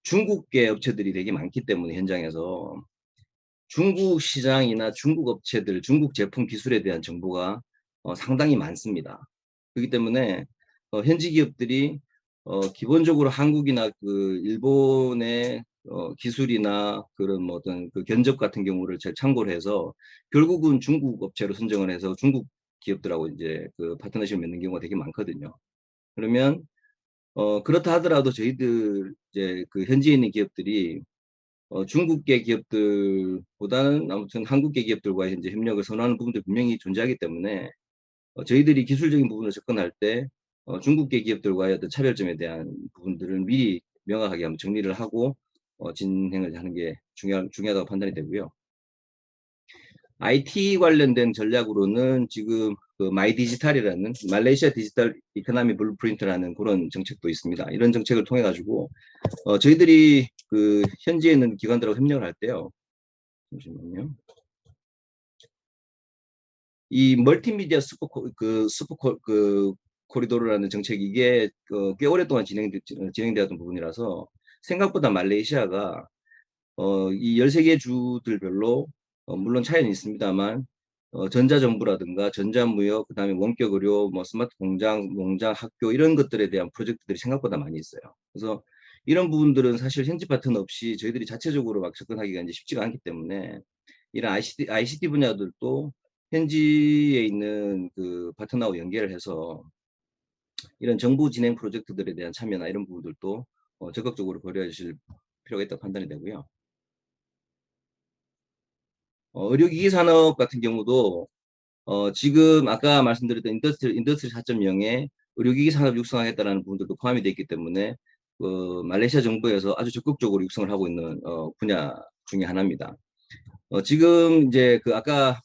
중국계 업체들이 되게 많기 때문에 현장에서 중국 시장이나 중국 업체들, 중국 제품 기술에 대한 정보가 상당히 많습니다. 그렇기 때문에 현지 기업들이 기본적으로 한국이나 일본의 기술이나 그런 뭐 어떤 견적 같은 경우를 참고를 해서 결국은 중국 업체로 선정을 해서 중국 기업들하고 이제 파트너십을 맺는 경우가 되게 많거든요. 그러면 그렇다 하더라도 저희들 이제 현지에 있는 기업들이 중국계 기업들보다는 아무튼 한국계 기업들과 이제 협력을 선호하는 부분들 분명히 존재하기 때문에 저희들이 기술적인 부분을 접근할 때 중국계 기업들과의 어떤 차별점에 대한 부분들을 미리 명확하게 한번 정리를 하고 진행을 하는 게 중요하다고 판단이 되고요. IT 관련된 전략으로는 지금 마이 디지털이라는 말레이시아 디지털 이코노미 블루프린트라는 그런 정책도 있습니다. 이런 정책을 통해 가지고 저희들이 현지에 있는 기관들하고 협력을 할 때요. 잠시만요. 이 멀티미디어 스포 코리도르라는 정책이 이게 꽤 오랫동안 진행되었던 부분이라서 생각보다 말레이시아가 이 13개 주들별로 물론 차이는 있습니다만 전자정부라든가 전자무역, 그다음에 원격 의료, 뭐 스마트 공장, 농장, 학교 이런 것들에 대한 프로젝트들이 생각보다 많이 있어요. 그래서 이런 부분들은 사실 현지 파트너 없이 저희들이 자체적으로 막 접근하기가 이제 쉽지가 않기 때문에 이런 ICT 분야들도 현지에 있는 파트너하고 연계를 해서 이런 정부 진행 프로젝트들에 대한 참여나 이런 부분들도 적극적으로 고려해 주실 필요가 있다고 판단이 되고요. 의료기기 산업 같은 경우도 지금 아까 말씀드렸던 인더스트리 4.0에 의료기기 산업 육성하겠다는 부분들도 포함이 되어 있기 때문에 말레이시아 정부에서 아주 적극적으로 육성을 하고 있는 분야 중에 하나입니다. 지금 이제 아까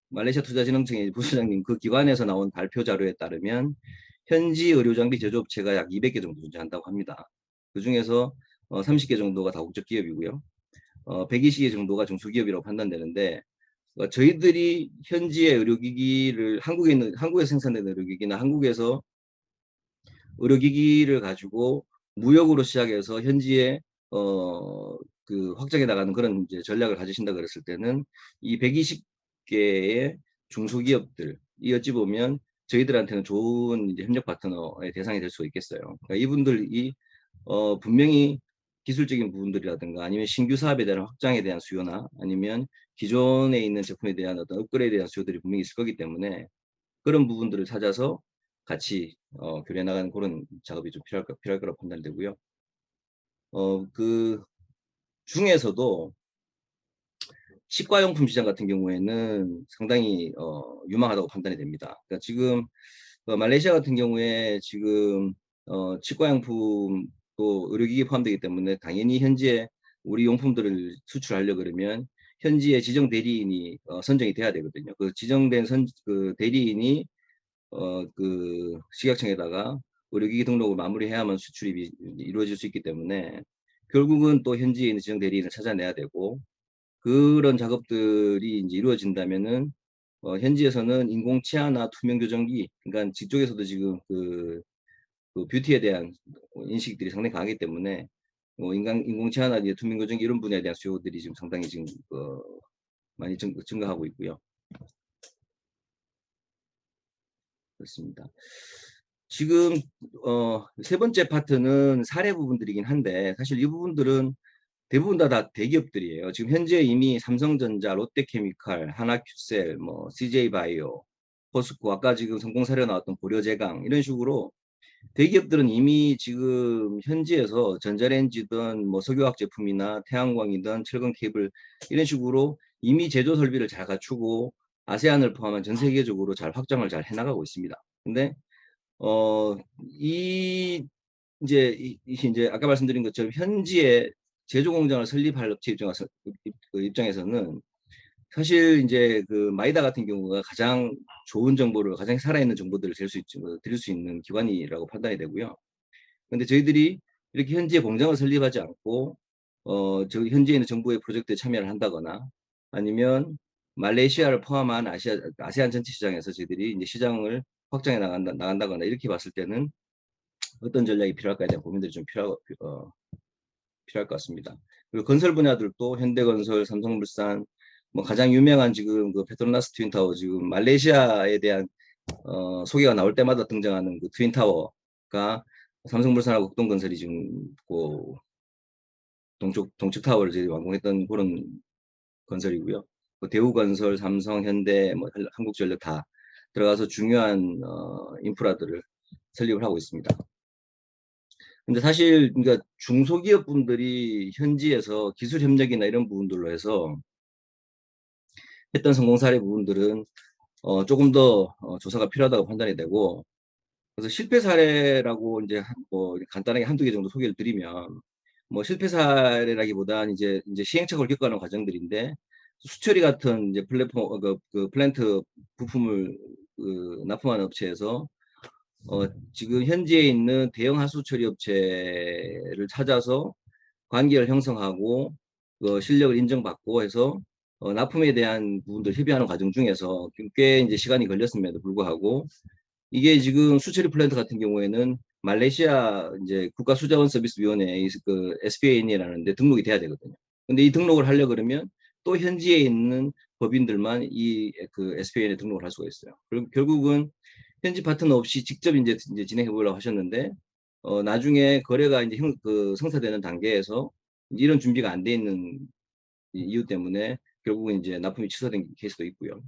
말레이시아 투자진흥청의 부소장님 그 기관에서 나온 발표 자료에 따르면 현지 의료장비 제조업체가 약 200개 정도 존재한다고 합니다. 그 중에서 30개 정도가 다국적 기업이고요. 120개 정도가 중소기업이라고 판단되는데 저희들이 현지의 의료기기를 한국에서 생산되는 의료기기나 한국에서 의료기기를 가지고 무역으로 시작해서 현지에 그 확장해 나가는 그런 이제 전략을 가지신다 그랬을 때는 이 120개의 중소기업들이 어찌 보면 저희들한테는 좋은 이제 협력 파트너의 대상이 될 수 있겠어요. 그러니까 이분들이 분명히 기술적인 부분들이라든가 아니면 신규 사업에 대한 확장에 대한 수요나 아니면 기존에 있는 제품에 대한 어떤 업그레이드에 대한 수요들이 분명히 있을 거기 때문에 그런 부분들을 찾아서 같이 교류해 나가는 그런 작업이 좀 필요할 거라고 판단되고요. 그 중에서도 치과용품 시장 같은 경우에는 상당히 유망하다고 판단이 됩니다. 그러니까 지금 말레이시아 같은 경우에 지금 치과용품도 의료기기에 포함되기 때문에 당연히 현지에 우리 용품들을 수출하려 그러면 현지의 지정 대리인이 선정이 돼야 되거든요. 그 지정된 그 대리인이 그 식약청에다가 의료기기 등록을 마무리해야만 수출입이 이루어질 수 있기 때문에 결국은 또 현지에 있는 지정 대리인을 찾아내야 되고 그런 작업들이 이제 이루어진다면은 현지에서는 인공 치아나 투명 교정기, 그러니까 뒤쪽에서도 지금 그 뷰티에 대한 인식들이 상당히 강하기 때문에 인공 치아나 이제 투명 교정기 이런 분야에 대한 수요들이 지금 상당히 지금 많이 증가하고 있고요. 그렇습니다. 지금 세 번째 파트는 사례 부분들이긴 한데 사실 이 부분들은 대부분 다 대기업들이에요. 지금 현재 이미 삼성전자, 롯데케미칼, 하나큐셀, 뭐 CJ바이오, 포스코, 아까 지금 성공 사례 나왔던 고려제강 이런 식으로 대기업들은 이미 지금 현지에서 전자레인지든 뭐 석유화학 제품이나 태양광이든 철근 케이블 이런 식으로 이미 제조 설비를 잘 갖추고 아세안을 포함한 전 세계적으로 잘 확장을 잘 해나가고 있습니다. 근데 이제 아까 말씀드린 것처럼 현지에 제조 공장을 설립할 업체 입장에서는 사실 이제 그 마이다 같은 경우가 가장 좋은 정보를 가장 살아있는 정보들을 드릴 수 있는 기관이라고 판단이 되고요. 근데 저희들이 이렇게 현지에 공장을 설립하지 않고 저기 현지에 있는 정부의 프로젝트에 참여를 한다거나 아니면 말레이시아를 포함한 아세안 전체 시장에서 저희들이 이제 시장을 확장해 나간다거나 이렇게 봤을 때는 어떤 전략이 필요할까에 대한 고민들이 좀 필요할 것 같습니다. 그리고 건설 분야들도 현대건설, 삼성물산, 뭐 가장 유명한 지금 그 페트로나스 트윈타워 지금 말레이시아에 대한 소개가 나올 때마다 등장하는 그 트윈타워가 삼성물산하고 극동건설이 지금 그 동쪽 타워를 이제 완공했던 그런 건설이고요. 그 대우건설, 삼성, 현대, 뭐 한국전력 다 들어가서 중요한 인프라들을 설립을 하고 있습니다. 근데 사실 그러니까 중소기업 분들이 현지에서 기술 협력이나 이런 부분들로 해서 했던 성공 사례 부분들은 조금 더 조사가 필요하다고 판단이 되고 그래서 실패 사례라고 이제 뭐 간단하게 한두 개 정도 소개를 드리면 뭐 실패 사례라기보다는 이제 시행착오를 겪어가는 과정들인데 수처리 같은 이제 플랫폼 그 플랜트 부품을 납품하는 업체에서 지금 현지에 있는 대형 하수 처리 업체를 찾아서 관계를 형성하고 실력을 인정받고 해서 납품에 대한 부분들 협의하는 과정 중에서 꽤 이제 시간이 걸렸음에도 불구하고 이게 지금 수처리 플랜트 같은 경우에는 말레이시아 이제 국가수자원 서비스위원회 그 SPAN이라는 데 등록이 돼야 되거든요. 근데 이 등록을 하려 그러면 또 현지에 있는 법인들만 이 그 SPAN에 등록을 할 수가 있어요. 그리고 결국은 현지 파트너 없이 직접 이제 진행해 보려고 하셨는데 나중에 거래가 이제 성사되는 단계에서 이런 준비가 안 돼 있는 이유 때문에 결국은 이제 납품이 취소된 케이스도 있고요.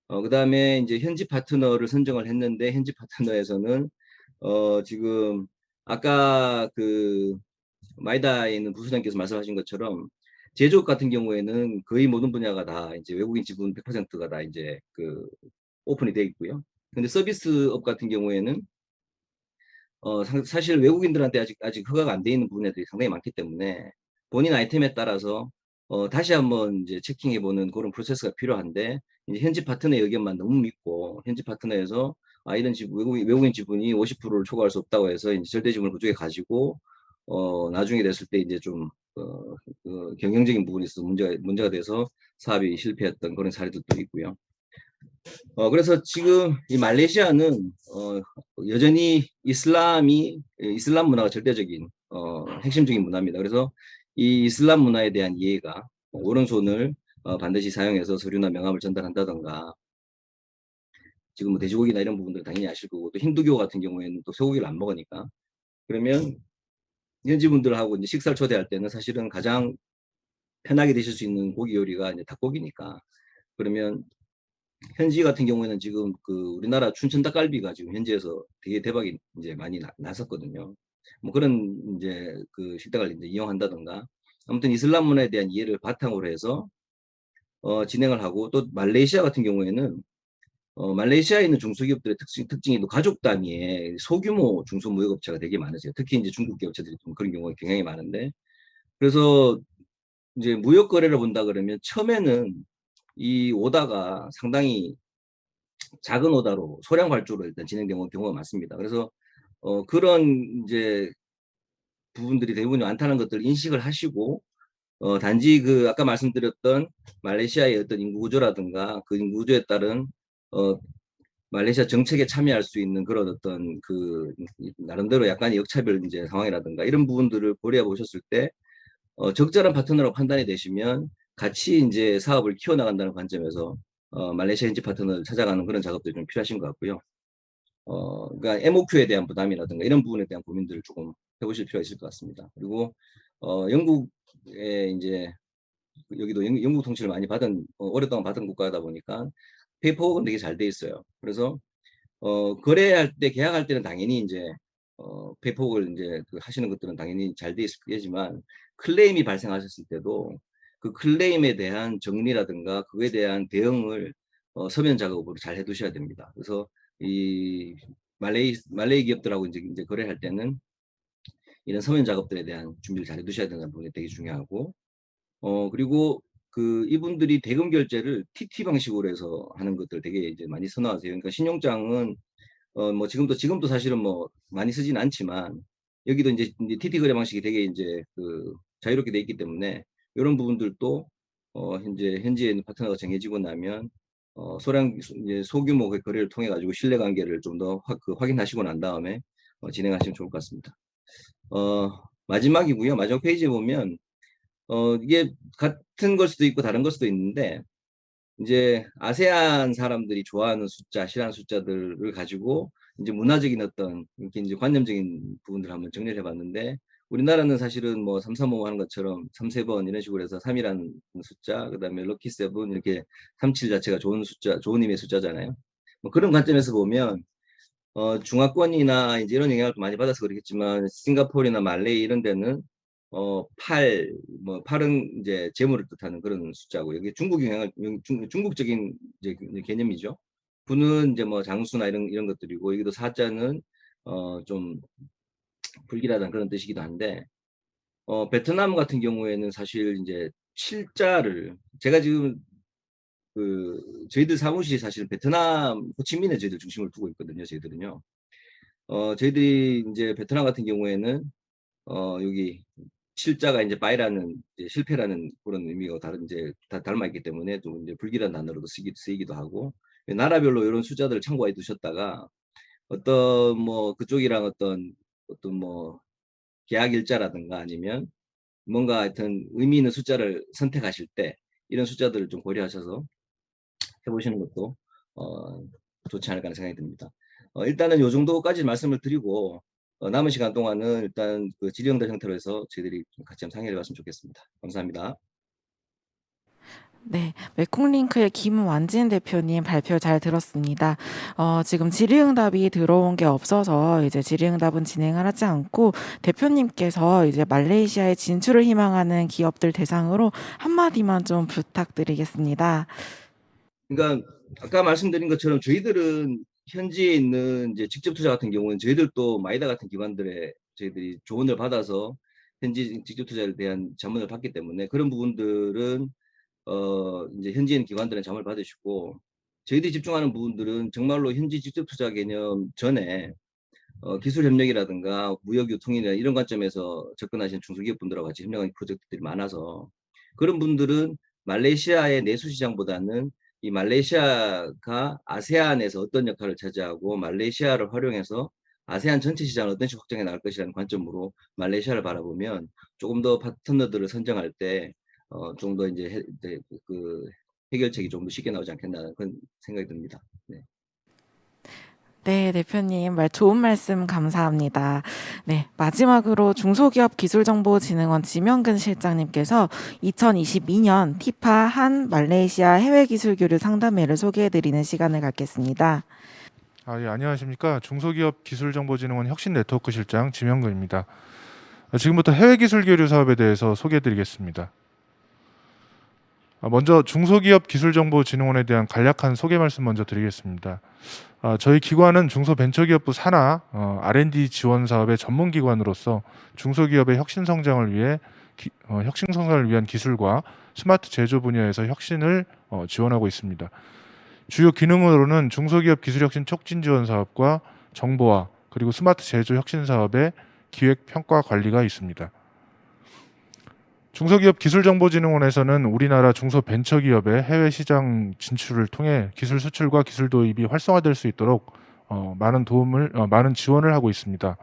그다음에 이제 현지 파트너를 선정을 했는데 현지 파트너에서는 지금 아까 그 마이다에 있는 부소장께서 말씀하신 것처럼 제조업 같은 경우에는 거의 모든 분야가 다 이제 외국인 지분 100%가 다 이제 그 오픈이 돼 있고요. 근데 서비스업 같은 경우에는 사실 외국인들한테 아직 허가가 안 돼 있는 부분들이 상당히 많기 때문에 본인 아이템에 따라서 다시 한번 이제 체킹해 보는 그런 프로세스가 필요한데 이제 현지 파트너의 의견만 너무 믿고 현지 파트너에서 이런 외국인 지분이 50%를 초과할 수 없다고 해서 이제 절대 지분을 그쪽에 가지고 나중에 됐을 때 이제 좀 경영적인 부분에 있어서 문제가 돼서 사업이 실패했던 그런 사례들도 있고요. 그래서 지금 이 말레이시아는 여전히 이슬람 문화가 절대적인 핵심적인 문화입니다. 그래서 이 이슬람 문화에 대한 이해가 오른손을 반드시 사용해서 서류나 명함을 전달한다던가, 지금 뭐 돼지고기나 이런 부분들은 당연히 아실 거고, 또 힌두교 같은 경우에는 또 소고기를 안 먹으니까, 그러면 현지 분들하고 이제 식사를 초대할 때는 사실은 가장 편하게 드실 수 있는 고기 요리가 이제 닭고기니까, 그러면 현지 같은 경우에는 지금 그 우리나라 춘천 닭갈비가 지금 현지에서 되게 대박이 이제 많이 났었거든요. 뭐 그런 이제 그 식당을 이제 이용한다던가, 아무튼 이슬람 문화에 대한 이해를 바탕으로 해서 진행을 하고, 또 말레이시아 같은 경우에는 말레이시아에 있는 중소기업들의 특징이 또 가족 단위의 소규모 중소무역업체가 되게 많으세요. 특히 이제 중국 기업체들이 좀 그런 경우가 굉장히 많은데, 그래서 이제 무역 거래를 본다 그러면 처음에는 이 오다가 상당히 작은 오다로 소량 발주로 일단 진행되는 경우가 많습니다. 그래서 그런 이제 부분들이 대부분 많다는 것들을 인식을 하시고, 단지 그 아까 말씀드렸던 말레이시아의 어떤 인구 구조라든가 그 인구 구조에 따른 말레이시아 정책에 참여할 수 있는 그런 어떤 그 나름대로 약간의 역차별 이제 상황이라든가 이런 부분들을 고려해 보셨을 때 적절한 파트너로 판단이 되시면 같이 이제 사업을 키워나간다는 관점에서 말레이시아 현지 파트너를 찾아가는 그런 작업들이 좀 필요하신 것 같고요. 그러니까 MOQ에 대한 부담이라든가 이런 부분에 대한 고민들을 조금 해보실 필요가 있을 것 같습니다. 그리고 영국에 이제 여기도 영국 통치를 많이 받은 오랫동안 받은 국가다 보니까 페이퍼워크는 되게 잘 돼 있어요. 그래서 거래할 때 계약할 때는 당연히 이제 페이퍼워크를 이제 그 하시는 것들은 당연히 잘 돼 있을 거지만, 클레임이 발생하셨을 때도 그 클레임에 대한 정리라든가 그에 대한 대응을 서면 작업으로 잘 해두셔야 됩니다. 그래서 이 말레이 기업들하고 이제 거래할 때는 이런 서면 작업들에 대한 준비를 잘 해두셔야 되는 부분이 되게 중요하고, 그리고 그 이분들이 대금 결제를 TT 방식으로 해서 하는 것들 되게 이제 많이 선호하세요. 그러니까 신용장은 뭐 지금도 사실은 뭐 많이 쓰진 않지만, 여기도 이제 TT 거래 방식이 되게 이제 그 자유롭게 돼 있기 때문에 이런 부분들도 현지에 있는 파트너가 정해지고 나면 이제 소규모 그 거래를 통해 가지고 신뢰 관계를 좀 더 확인하시고 난 다음에 진행하시면 좋을 것 같습니다. 마지막이고요. 마지막 페이지에 보면 이게 같은 걸 수도 있고 다른 걸 수도 있는데, 이제 아세안 사람들이 좋아하는 숫자, 싫어하는 숫자들을 가지고 이제 문화적인 어떤 이렇게 이제 관념적인 부분들을 한번 정리를 해봤는데, 우리나라는 사실은 뭐 335 하는 것처럼 33번 이런 식으로 해서 3이라는 숫자, 그다음에 럭키 세븐 이렇게 37 자체가 좋은 숫자, 좋은 의미의 숫자잖아요. 뭐 그런 관점에서 보면 중화권이나 이제 이런 영향을 많이 받아서 그렇겠지만, 싱가포르나 말레이 이런 데는 8은 이제 재물을 뜻하는 그런 숫자고, 여기 중국적인 이제 개념이죠. 9는 이제 뭐 장수나 이런 것들이고, 여기도 4자는 좀 불길하다는 그런 뜻이기도 한데, 베트남 같은 경우에는 사실 이제 7자를 제가 지금 저희들 사무실이 사실 베트남 호치민에 저희들 중심을 두고 있거든요. 저희들은요. 저희들이 이제 베트남 같은 경우에는 여기 실자가 이제 바이라는 이제 실패라는 그런 의미가 이제 다 닮아 있기 때문에 또 이제 불길한 단어로도 쓰이기도 하고, 나라별로 이런 숫자들을 참고해 두셨다가 어떤 뭐 그쪽이랑 어떤 뭐 계약 일자라든가 아니면 뭔가 하여튼 의미 있는 숫자를 선택하실 때 이런 숫자들을 좀 고려하셔서 해보시는 것도 좋지 않을까 하는 생각이 듭니다. 일단은 요 정도까지 말씀을 드리고, 남은 시간 동안은 일단 그 질의응답 형태로 해서 저희들이 좀 같이 한번 상의해 봤으면 좋겠습니다. 감사합니다. 네, 메콩링크의 김완진 대표님 발표 잘 들었습니다. 지금 질의응답이 들어온 게 없어서 이제 질의응답은 진행을 하지 않고, 대표님께서 이제 말레이시아에 진출을 희망하는 기업들 대상으로 한마디만 좀 부탁드리겠습니다. 그러니까 아까 말씀드린 것처럼 저희들은 현지에 있는 이제 직접 투자 같은 경우는 저희들도 마이다 같은 기관들의 저희들이 조언을 받아서 현지 직접 투자에 대한 자문을 받기 때문에, 그런 부분들은 이제 현지에 있는 기관들은 자문을 받으시고, 저희들이 집중하는 부분들은 정말로 현지 직접 투자 개념 전에 기술 협력이라든가 무역 유통이나 이런 관점에서 접근하시는 중소기업 분들하고 같이 협력하는 프로젝트들이 많아서 그런 분들은 말레이시아의 내수 시장보다는 이 말레이시아가 아세안에서 어떤 역할을 차지하고 말레이시아를 활용해서 아세안 전체 시장을 어떤 식으로 확장해 나갈 것이라는 관점으로 말레이시아를 바라보면 조금 더 파트너들을 선정할 때 좀 더 이제 그 해결책이 좀 더 쉽게 나오지 않겠나 그런 생각이 듭니다. 네. 네, 대표님 좋은 말씀 감사합니다. 네, 마지막으로 중소기업기술정보진흥원 지명근 실장님께서 2022년 티파 한 말레이시아 해외기술교류 상담회를 소개해드리는 시간을 갖겠습니다. 예, 안녕하십니까. 중소기업기술정보진흥원 혁신네트워크 실장 지명근입니다. 지금부터 해외기술교류 사업에 대해서 소개해드리겠습니다. 먼저 중소기업기술정보진흥원에 대한 간략한 소개 말씀 먼저 드리겠습니다. 저희 기관은 중소벤처기업부 산하 R&D 지원 사업의 전문기관으로서 중소기업의 혁신성장을 위한 기술과 스마트 제조 분야에서 혁신을 지원하고 있습니다. 주요 기능으로는 중소기업 기술혁신 촉진 지원 사업과 정보화 그리고 스마트 제조 혁신 사업의 기획 평가 관리가 있습니다. 중소기업 기술정보진흥원에서는 우리나라 중소벤처기업의 해외 시장 진출을 통해 기술 수출과 기술 도입이 활성화될 수 있도록 많은 지원을 하고 있습니다.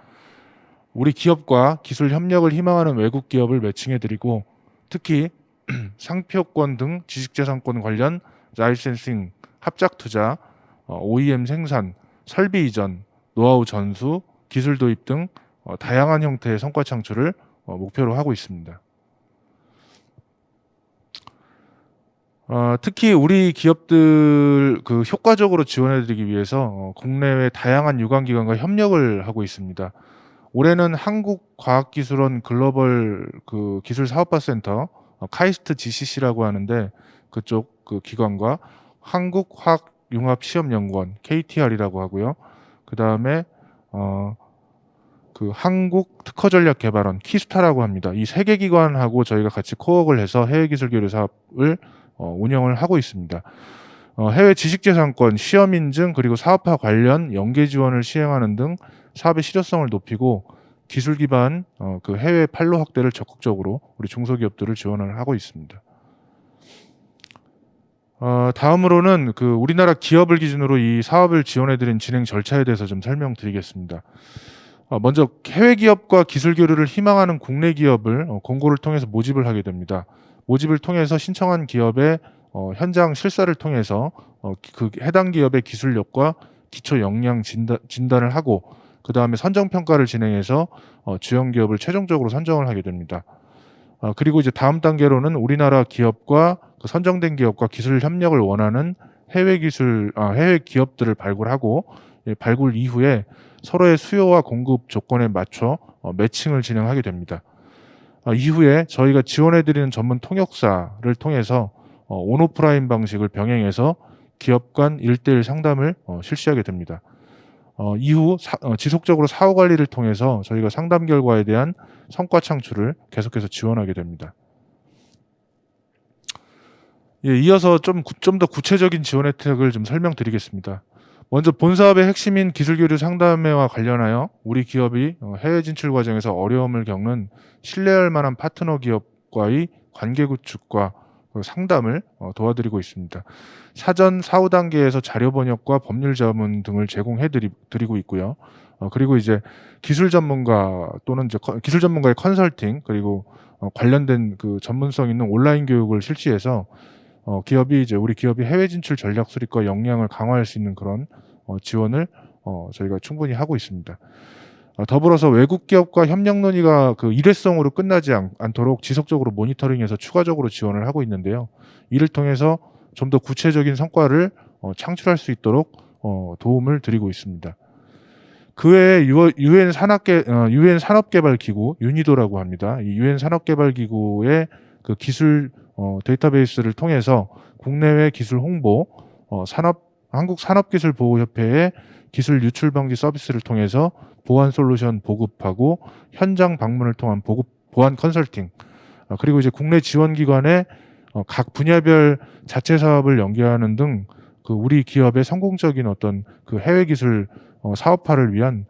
우리 기업과 기술 협력을 희망하는 외국 기업을 매칭해드리고 특히 상표권 등 지식재산권 관련 라이센싱, 합작 투자, OEM 생산, 설비 이전, 노하우 전수, 기술 도입 등 다양한 형태의 성과 창출을 목표로 하고 있습니다. 특히 우리 기업들 효과적으로 지원해드리기 위해서 국내외 다양한 유관기관과 협력을 하고 있습니다. 올해는 한국과학기술원 글로벌 기술사업화센터 카이스트 GCC라고 하는데 그쪽 기관과 한국화학융합시험연구원 KTR이라고 하고요. 그 다음에 한국특허전략개발원 키스타라고 합니다. 이 세 개 기관하고 저희가 같이 코웍을 해서 해외기술교류 사업을 운영을 하고 있습니다. 해외 지식재산권, 시험인증 그리고 사업화 관련 연계 지원을 시행하는 등 사업의 실효성을 높이고 기술 기반 해외 판로 확대를 적극적으로 우리 중소기업들을 지원을 하고 있습니다. 다음으로는 우리나라 기업을 기준으로 이 사업을 지원해드린 진행 절차에 대해서 좀 설명드리겠습니다. 먼저 해외 기업과 기술 교류를 희망하는 국내 기업을 공고를 통해서 모집을 하게 됩니다. 모집을 통해서 신청한 기업의 현장 실사를 통해서 해당 기업의 기술력과 기초 역량 진단을 하고 그 다음에 선정 평가를 진행해서 주연 기업을 최종적으로 선정을 하게 됩니다. 그리고 이제 다음 단계로는 우리나라 기업과 선정된 기업과 기술 협력을 원하는 해외 기업들을 발굴하고 발굴 이후에 서로의 수요와 공급 조건에 맞춰 매칭을 진행하게 됩니다. 이후에 저희가 지원해드리는 전문 통역사를 통해서 온오프라인 방식을 병행해서 기업 간 1:1 상담을 실시하게 됩니다. 이후 지속적으로 사후 관리를 통해서 저희가 상담 결과에 대한 성과 창출을 계속해서 지원하게 됩니다. 이어서 좀 더 구체적인 지원 혜택을 좀 설명드리겠습니다. 먼저 본사업의 핵심인 기술교류 상담회와 관련하여 우리 기업이 해외 진출 과정에서 어려움을 겪는 신뢰할 만한 파트너 기업과의 관계 구축과 상담을 도와드리고 있습니다. 사전 사후 단계에서 자료 번역과 법률 자문 등을 제공해드리고 있고요. 그리고 이제 기술 전문가 또는 이제 기술 전문가의 컨설팅 그리고 관련된 전문성 있는 온라인 교육을 실시해서 우리 기업이 해외 진출 전략 수립과 역량을 강화할 수 있는 그런 지원을 저희가 충분히 하고 있습니다. 더불어서 외국 기업과 협력 논의가 일회성으로 끝나지 않도록 지속적으로 모니터링해서 추가적으로 지원을 하고 있는데요. 이를 통해서 좀 더 구체적인 성과를 창출할 수 있도록 도움을 드리고 있습니다. 그 외에 유엔 산업개발기구 유니도라고 합니다. 이 유엔 산업개발기구의 기술 데이터베이스를 통해서 국내외 기술 홍보, 한국산업기술보호협회의 기술 유출 방지 서비스를 통해서 보안 솔루션 보급하고 현장 방문을 통한 보안 컨설팅, 그리고 이제 국내 지원기관의 각 분야별 자체 사업을 연계하는 등 우리 기업의 성공적인 어떤 해외 기술 사업화를 위한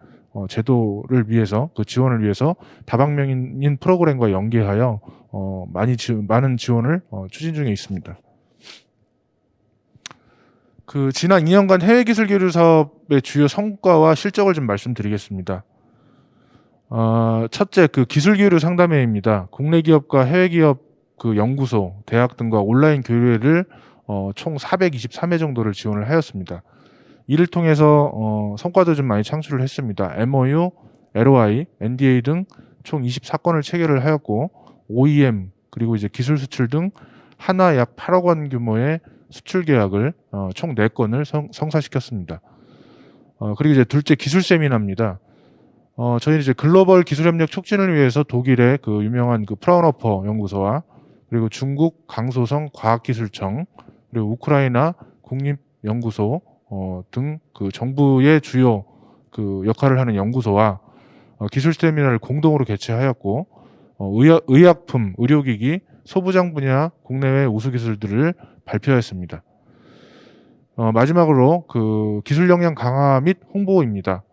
제도를 위해서, 그 지원을 위해서 다방면인 프로그램과 연계하여 많은 지원을 추진 중에 있습니다. 그 지난 2년간 해외기술 교류 사업의 주요 성과와 실적을 좀 말씀드리겠습니다. 첫째, 그 기술 교류 상담회입니다. 국내 기업과 해외 기업 그 연구소, 대학 등과 온라인 교류회를 총 423회 정도를 지원을 하였습니다. 이를 통해서 성과도 좀 많이 창출을 했습니다. MOU, LOI, NDA 등 총 24건을 체결을 하였고, OEM 그리고 이제 기술 수출 등 하나 약 8억 원 규모의 수출 계약을 총 4건을 성사시켰습니다. 그리고 이제 둘째, 기술 세미나입니다. 저희는 이제 글로벌 기술 협력 촉진을 위해서 독일의 그 유명한 그 프라운호퍼 연구소와 그리고 중국 강소성 과학기술청 그리고 우크라이나 국립연구소 등 그 정부의 주요 그 역할을 하는 연구소와 기술 세미나를 공동으로 개최하였고, 의약품, 의료기기, 소부장 분야 국내외 우수 기술들을 발표하였습니다. 마지막으로 그 기술 역량 강화 및 홍보입니다.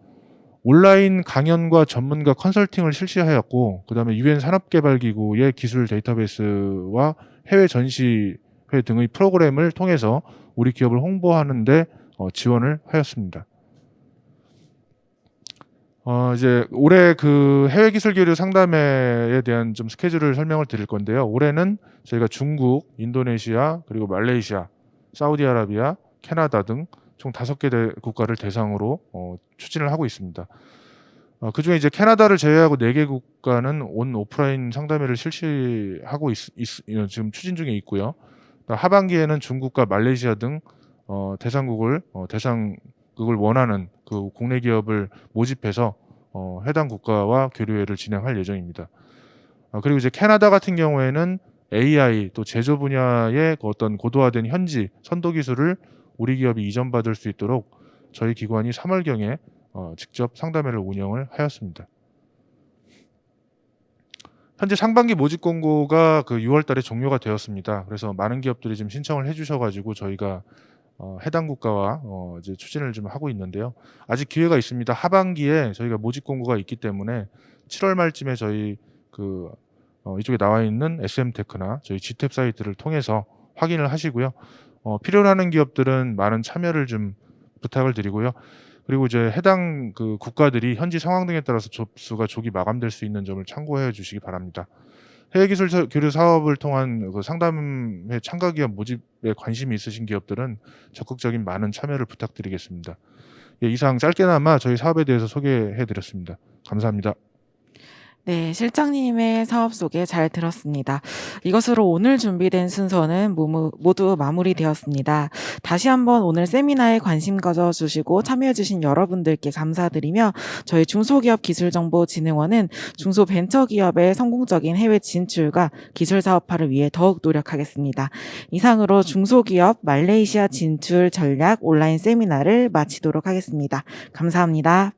온라인 강연과 전문가 컨설팅을 실시하였고, 그 다음에 UN 산업개발기구의 기술 데이터베이스와 해외 전시회 등의 프로그램을 통해서 우리 기업을 홍보하는데 지원을 하였습니다. 이제 올해 그 해외 기술 교류 상담회에 대한 좀 스케줄을 설명을 드릴 건데요. 올해는 저희가 중국, 인도네시아, 그리고 말레이시아, 사우디아라비아, 캐나다 등 총 5개 국가를 대상으로 추진을 하고 있습니다. 그중에 이제 캐나다를 제외하고 4개 국가는 온 오프라인 상담회를 실시하고 지금 추진 중에 있고요. 하반기에는 중국과 말레이시아 등 대상국을 원하는 그 국내 기업을 모집해서 해당 국가와 교류회를 진행할 예정입니다. 그리고 이제 캐나다 같은 경우에는 AI 또 제조 분야의 그 어떤 고도화된 현지 선도 기술을 우리 기업이 이전받을 수 있도록 저희 기관이 3월경에 직접 상담회를 운영을 하였습니다. 현재 상반기 모집 공고가 그 6월 달에 종료가 되었습니다. 그래서 많은 기업들이 지금 신청을 해주셔가지고 저희가 해당 국가와 이제 추진을 좀 하고 있는데요. 아직 기회가 있습니다. 하반기에 저희가 모집 공고가 있기 때문에 7월 말쯤에 저희 그 이쪽에 나와 있는 SM테크나 저희 GTAP 사이트를 통해서 확인을 하시고요. 필요로 하는 기업들은 많은 참여를 좀 부탁을 드리고요. 그리고 이제 해당 그 국가들이 현지 상황 등에 따라서 접수가 조기 마감될 수 있는 점을 참고해 주시기 바랍니다. 해외기술 교류 사업을 통한 그 상담회 참가 기업 모집에 관심이 있으신 기업들은 적극적인 많은 참여를 부탁드리겠습니다. 예, 이상 짧게나마 저희 사업에 대해서 소개해 드렸습니다. 감사합니다. 네, 실장님의 사업 소개 잘 들었습니다. 이것으로 오늘 준비된 순서는 모두 마무리되었습니다. 다시 한번 오늘 세미나에 관심 가져주시고 참여해주신 여러분들께 감사드리며 저희 중소기업기술정보진흥원은 중소벤처기업의 성공적인 해외 진출과 기술사업화를 위해 더욱 노력하겠습니다. 이상으로 중소기업 말레이시아 진출 전략 온라인 세미나를 마치도록 하겠습니다. 감사합니다.